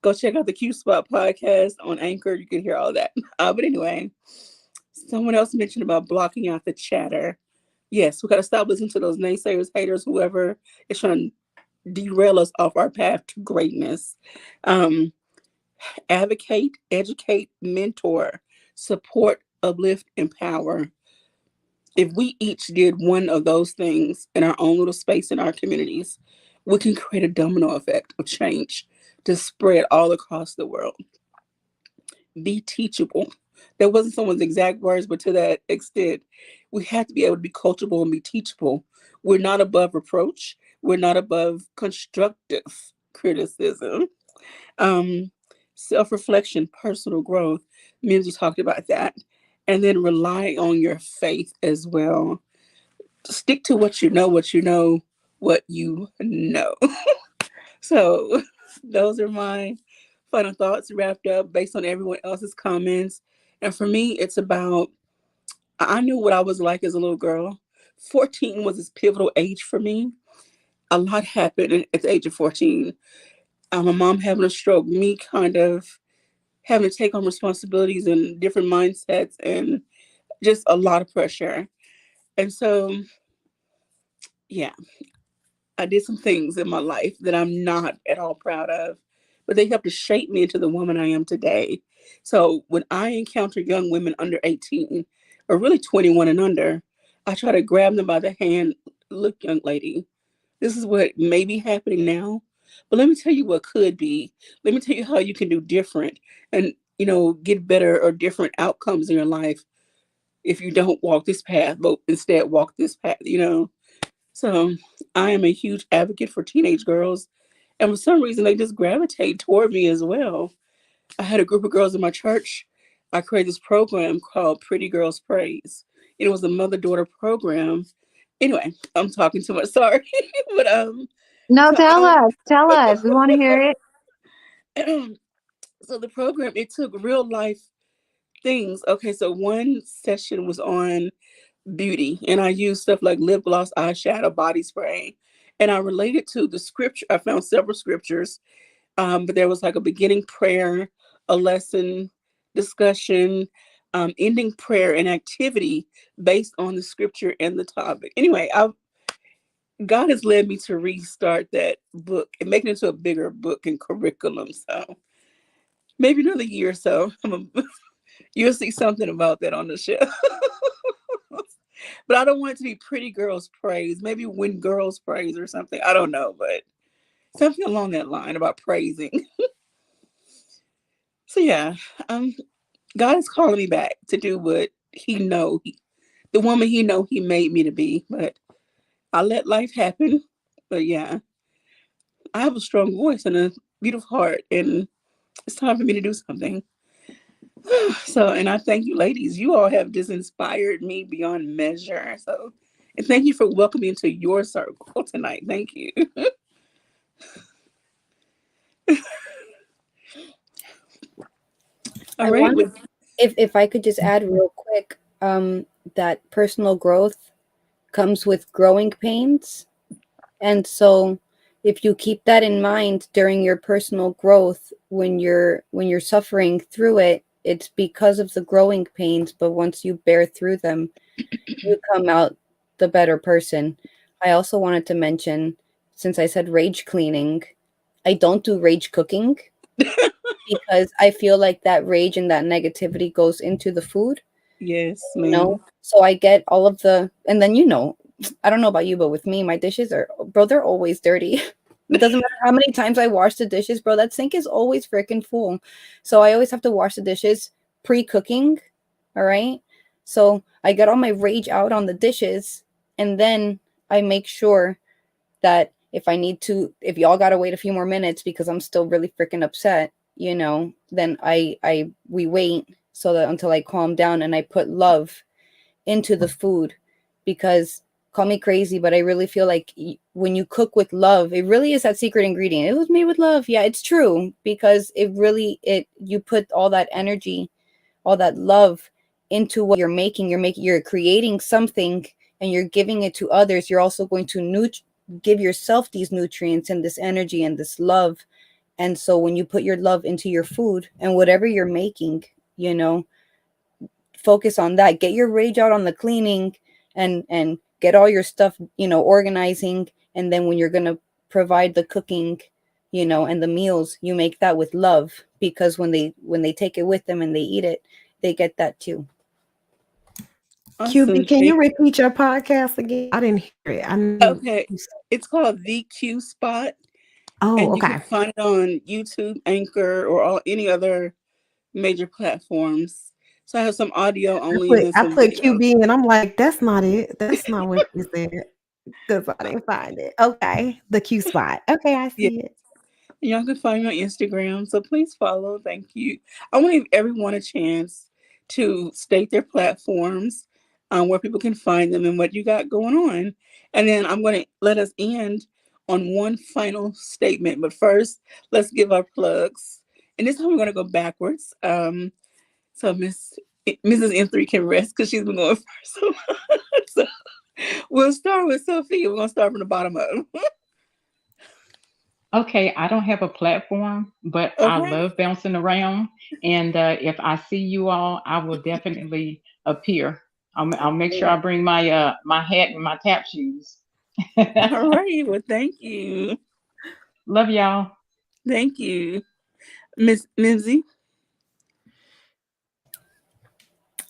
go check out the Q Spot podcast on Anchor. You can hear all that. But anyway, someone else mentioned about blocking out the chatter. Yes, we got to stop listening to those naysayers, haters, whoever is trying to derail us off our path to greatness. Um, Advocate, educate, mentor, support, uplift, empower. If we each did one of those things in our own little space in our communities, we can create a domino effect of change to spread all across the world. Be teachable. That wasn't someone's exact words, but to that extent, we have to be able to be coachable and be teachable. We're not above reproach. We're not above constructive criticism. Um, Self-reflection, personal growth. Minzy talked about that. And then rely on your faith as well. Stick to what you know, what you know, what you know. So those are my final thoughts wrapped up based on everyone else's comments. And for me, it's about I knew what I was like as a little girl. 14 was this pivotal age for me. A lot happened at the age of 14. My mom having a stroke, me kind of having to take on responsibilities and different mindsets and just a lot of pressure. And so, yeah, I did some things in my life that I'm not at all proud of, but they helped to shape me into the woman I am today. So when I encounter young women under 18 or really 21 and under, I try to grab them by the hand. Look, young lady, this is what may be happening now, but let me tell you what could be. Let me tell you how you can do different and, get better or different outcomes in your life if you don't walk this path, but instead walk this path. So I am a huge advocate for teenage girls And for some reason, they just gravitate toward me as well. I had a group of girls in my church. I created this program called Pretty Girls Praise. It was a mother-daughter program. Anyway, I'm talking too much. Sorry, but No, so tell I us. Tell us. We want to hear it. so the program, it took real life things. Okay, so one session was on beauty, and I used stuff like lip gloss, eyeshadow, body spray, and I related to the scripture. I found several scriptures, but there was like a beginning prayer, a lesson, discussion, ending prayer, and activity based on the scripture and the topic. Anyway, God has led me to restart that book and make it into a bigger book and curriculum. So maybe another year or so, you'll see something about that on the show. But I don't want it to be Pretty Girls Praise. Maybe When Girls Praise or something. I don't know, but something along that line about praising. So yeah, God is calling me back to do what the woman He made me to be. But I let life happen. But yeah, I have a strong voice and a beautiful heart, and it's time for me to do something. So, and I thank you, ladies. You all have just inspired me beyond measure. So, and thank you for welcoming me into your circle tonight. Thank you. All I right. want, if I could just add real quick, that personal growth comes with growing pains. And so if you keep that in mind during your personal growth, when you're suffering through it, it's because of the growing pains, but once you bear through them, you come out the better person. I also wanted to mention, since I said rage cleaning, I don't do rage cooking because I feel like that rage and that negativity goes into the food, Yes, you know? ma'am. So I get all of the, and then, I don't know about you, but with me, my dishes are, bro, they're always dirty. It doesn't matter how many times I wash the dishes, bro, that sink is always freaking full. So I always have to wash the dishes pre-cooking. All right. So I get all my rage out on the dishes, and then I make sure that if y'all gotta wait a few more minutes because I'm still really freaking upset, then we wait so that until I calm down and I put love into the food, because call me crazy, but I really feel like when you cook with love, it really is that secret ingredient. It was made with love. Yeah, it's true, because you put all that energy, all that love into what you're making. You're creating something and you're giving it to others. You're also going to give yourself these nutrients and this energy and this love. And so when you put your love into your food and whatever you're making, focus on that. Get your rage out on the cleaning and get all your stuff, organizing. And then when you're going to provide the cooking, and the meals, you make that with love, because when they take it with them and they eat it, they get that too. Awesome. QB, can you Thank repeat your podcast again? I didn't hear it. I knew Okay. you said. It's called The Q Spot, Oh, and you can okay. find it on YouTube, Anchor, or any other major platforms. So I have some audio only and then I some put video. QB and I'm like, that's not it. That's not what you said. Because I didn't find it. Okay. The Q spot. Okay, I Yeah. see it. Y'all can find me on Instagram. So please follow. Thank you. I want to give everyone a chance to state their platforms, where people can find them and what you got going on. And then I'm going to let us end on one final statement. But first, let's give our plugs. And this time we're going to go backwards. So Mrs. M3 can rest because she's been going first. So we'll start with Sophia. We're going to start from the bottom up. Okay, I don't have a platform, but I Okay. love bouncing around. And if I see you all, I will definitely appear. I'll make sure I bring my hat and my tap shoes. All right. Well, thank you. Love y'all. Thank you. Miss Mimsy.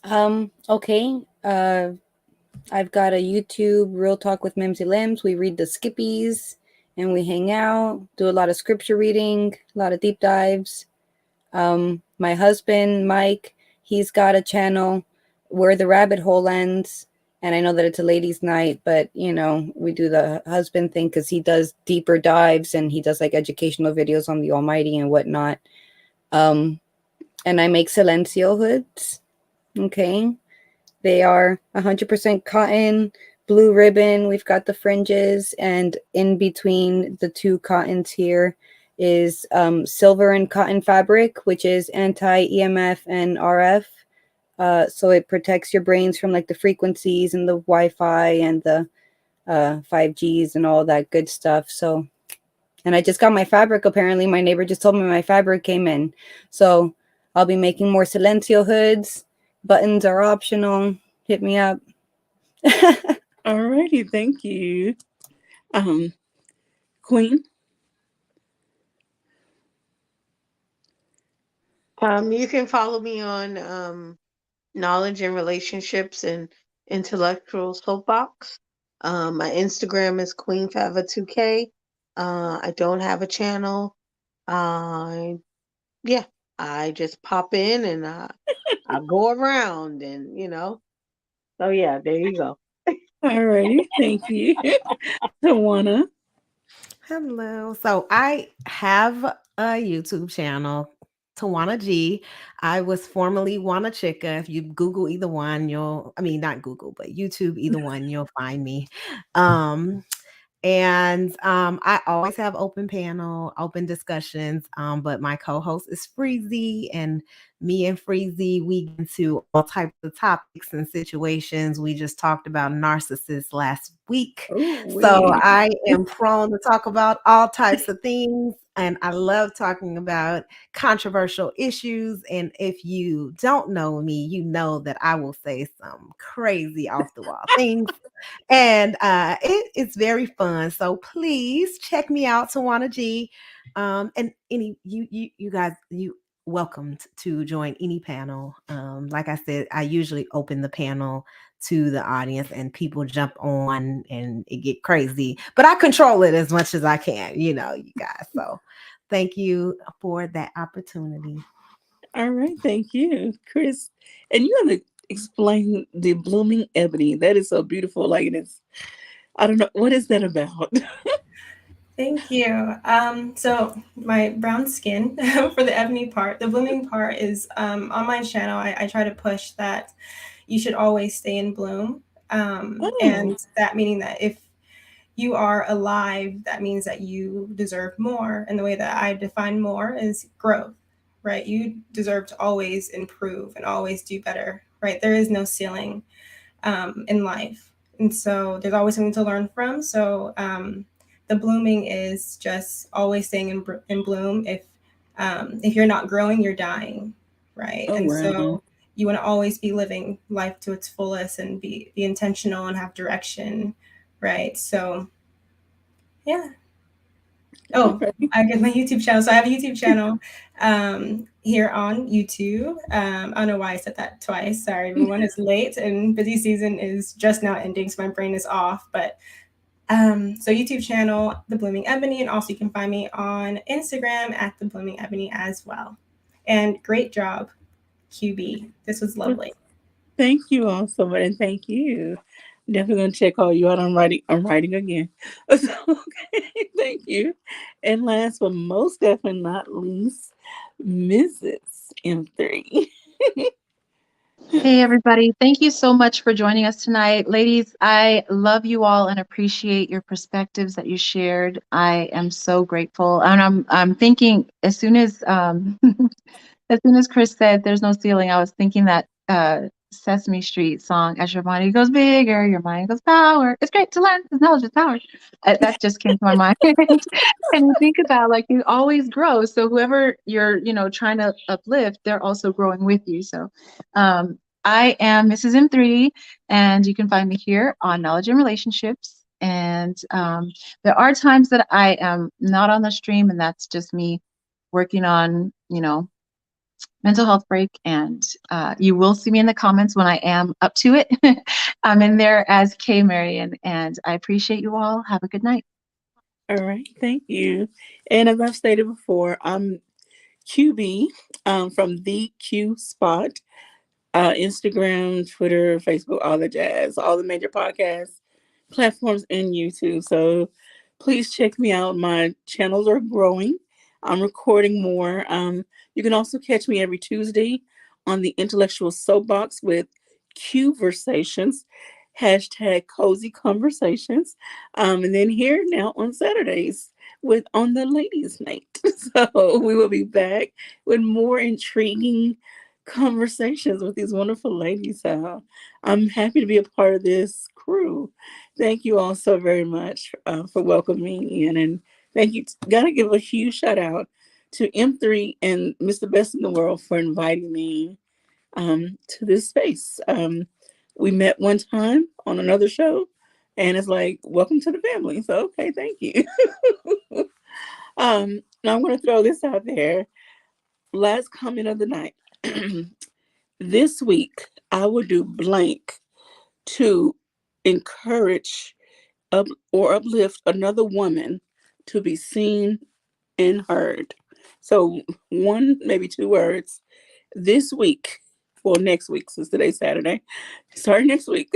Okay. I've got a YouTube Real Talk with Mimsy Limbs. We read the Skippies and we hang out, do a lot of scripture reading, a lot of deep dives. My husband, Mike, he's got a channel, Where the Rabbit Hole Ends, And I know that it's a ladies' night, but we do the husband thing because he does deeper dives and he does like educational videos on the Almighty and whatnot. And I make silencio hoods. Okay. They are 100% cotton, blue ribbon. We've got the fringes, and in between the two cottons here is silver and cotton fabric, which is anti-EMF and RF. So it protects your brains from like the frequencies and the Wi-Fi and the 5Gs and all that good stuff. So, and I just got my fabric. Apparently, my neighbor just told me my fabric came in. So I'll be making more silencio hoods. Buttons are optional. Hit me up. Alrighty, thank you. Queen. You can follow me on knowledge and relationships and intellectual soapbox. My Instagram is Queen52K. I don't have a channel. Yeah, I just pop in and I go around and So yeah, there you go. Alrighty, thank you. Tawana. Hello. So I have a YouTube channel, Tawana G. I was formerly Wana Chica. If you Google either one, not Google, but YouTube, either one, you'll find me. And I always have open discussions. But my co-host is Freezy, and me and Freezy, we get into all types of topics and situations. We just talked about narcissists last week. So I am prone to talk about all types of things. And I love talking about controversial issues. And if you don't know me, you know that I will say some crazy off the wall things. And it's very fun. So please check me out, Tawana G. And any you guys, you welcome to join any panel. Like I said, I usually open the panel to the audience and people jump on and it get crazy, but I control it as much as I can, you guys. So thank you for that opportunity. All right, thank you, Kris. And you have to explain the blooming ebony. That is so beautiful. Like it is. I don't know what is that about. Thank you. So my brown skin for the ebony part, the blooming part is on my channel. I try to push that you should always stay in bloom. And that meaning that if you are alive, that means that you deserve more. And the way that I define more is growth, right? You deserve to always improve and always do better, right? There is no ceiling in life. And so there's always something to learn from. So the blooming is just always staying in bloom. If you're not growing, you're dying, right? Oh, and wow. so you want to always be living life to its fullest and be intentional and have direction, right? So yeah. Oh, Okay. I get my YouTube channel. So I have a YouTube channel here on YouTube. I don't know why I said that twice. Sorry, everyone. It's late and busy season is just now ending, so my brain is off. But so YouTube channel, The Blooming Ebony, and also you can find me on Instagram at The Blooming Ebony as well. And great job, QB. This was lovely. Thank you all so much, and thank you. Definitely gonna check all you out. I'm writing again. So, okay, thank you. And last but most definitely not least, Mrs. M3. Hey, everybody. Thank you so much for joining us tonight. Ladies, I love you all and appreciate your perspectives that you shared. I am so grateful. And I'm thinking as soon as as soon as Kris said there's no ceiling, I was thinking that Sesame Street song, as your mind goes bigger, your mind goes power. It's great to learn because knowledge is power. That just came to my mind. And you think about like you always grow. So whoever you're, trying to uplift, they're also growing with you. So I am Mrs. M3, and you can find me here on Knowledge and Relationships. And there are times that I am not on the stream, and that's just me working on, mental health break. And you will see me in the comments when I am up to it. I'm in there as Marion, and I appreciate you all. Have a good night. All right, thank you. And as I've stated before, I'm QB from the Q Spot. Instagram, Twitter, Facebook, all the jazz, all the major podcast platforms, and YouTube. So please check me out. My channels are growing. I'm recording more. You can also catch me every Tuesday on the Intellectual Soapbox with Conversations, hashtag Cozy Conversations. And then here now on Saturdays with On the Ladies Night. So we will be back with more intriguing conversations with these wonderful ladies. I'm happy to be a part of this crew. Thank you all so very much for welcoming me in. And thank you. Gotta give a huge shout out to M3 and Mr. Best in the World for inviting me to this space. We met one time on another show, and it's like, welcome to the family. So, okay, thank you. Now I'm going to throw this out there. Last comment of the night. This week, I will do blank to encourage or uplift another woman to be seen and heard. So, one, maybe two words. This week, well, next week, since today's Saturday, starting next week,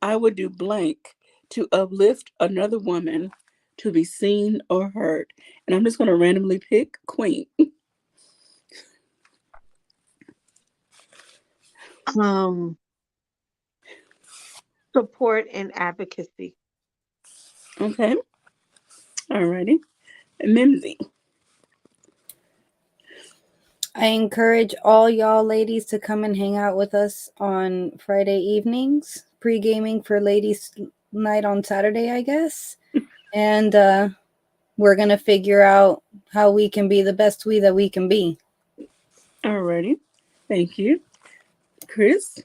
I would do blank to uplift another woman to be seen or heard. And I'm just going to randomly pick Queen. Support and advocacy. Okay. Alrighty. Mimsy. I encourage all y'all ladies to come and hang out with us on Friday evenings, pre-gaming for ladies night on Saturday, I guess. And we're going to figure out how we can be the best we that we can be. Alrighty. Thank you. Kris?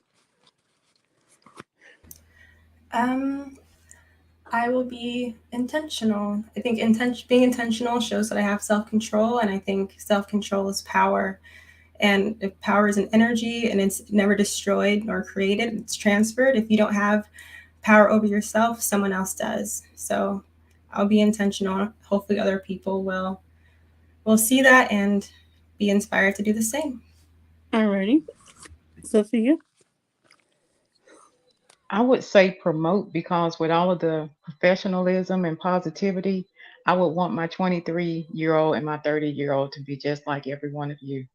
I will be intentional. I think being intentional shows that I have self-control, and I think self-control is power. And if power is an energy and it's never destroyed nor created, it's transferred. If you don't have power over yourself, someone else does. So I'll be intentional. Hopefully other people will see that and be inspired to do the same. Alrighty. Sophia? I would say promote, because with all of the professionalism and positivity, I would want my 23-year-old and my 30-year-old to be just like every one of you.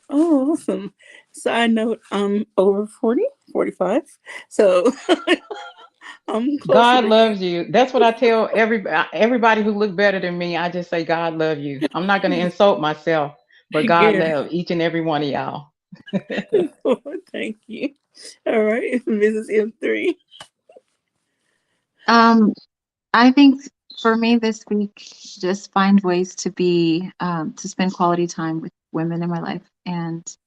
Oh, awesome. Side note, I'm over 40, 45. So I'm closer God to you. loves you. That's what I tell everybody who look better than me. I just say God love you. I'm not going to insult myself, but God Yeah. love each and every one of y'all. Oh, thank you. All right, Mrs. M3. I think for me this week, just find ways to be to spend quality time with women in my life, and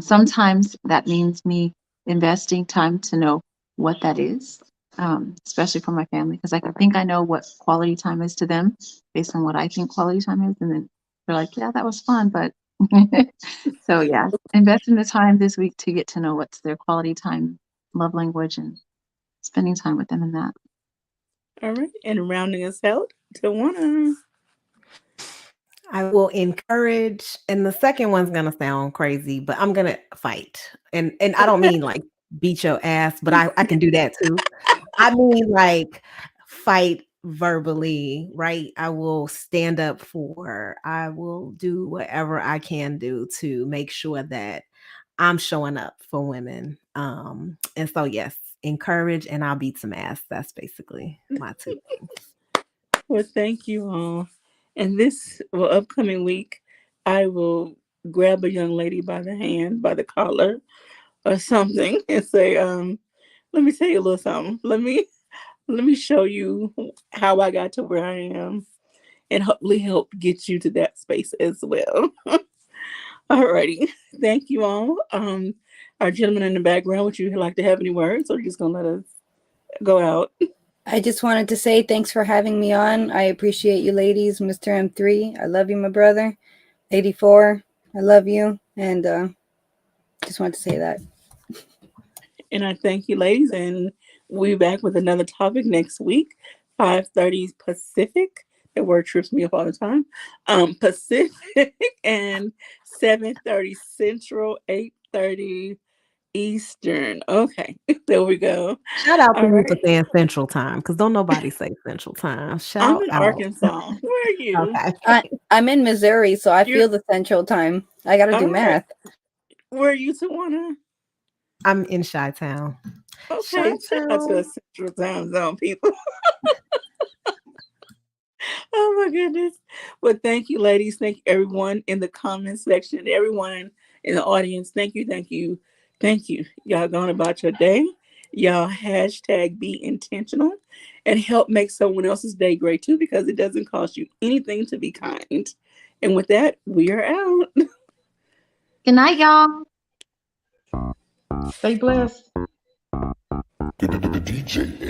sometimes that means me investing time to know what that is, especially for my family, because I think I know what quality time is to them based on what I think quality time is, and then they're like, "Yeah, that was fun," but so yeah, invest in the time this week to get to know what's their quality time love language and spending time with them in that. All right, and rounding us out to one. I will encourage, and the second one's gonna sound crazy, but I'm gonna fight. And I don't mean like beat your ass, but I can do that too. I mean like fight verbally, right? I will stand up for, I will do whatever I can do to make sure that I'm showing up for women. And so yes, encourage and I'll beat some ass. That's basically my two things. Well, thank you all. And this upcoming week, I will grab a young lady by the hand, by the collar, or something, and say, "Let me tell you a little something. Let me show you how I got to where I am, and hopefully help get you to that space as well." Alrighty, thank you all. Our gentleman in the background, would you like to have any words, or are you just gonna let us go out? I just wanted to say thanks for having me on. I appreciate you ladies, Mr. M3. I love you, my brother. 84, I love you. And just wanted to say that. And I thank you, ladies, and we'll be back with another topic next week, 5:30 Pacific. The word trips me up all the time. Pacific and 7:30 Central, 8 6:30 Eastern. Okay, there we go. Shout out to All you for right. saying Central Time, because don't nobody say Central Time. I'm Shout in out. Arkansas. Where are you? I'm in Missouri, so I You're feel the Central Time. I got to do all right. math. Where are you, Tawana? I'm in Chi-Town. Okay, shout out to the Central Time Zone people. Oh my goodness. Well, thank you, ladies. Thank you, everyone in the comment section, everyone in the audience. Thank you, thank you, thank you. Y'all going about your day. Y'all hashtag be intentional and help make someone else's day great too, because it doesn't cost you anything to be kind. And with that, we are out. Good night, y'all. Stay blessed. DJ.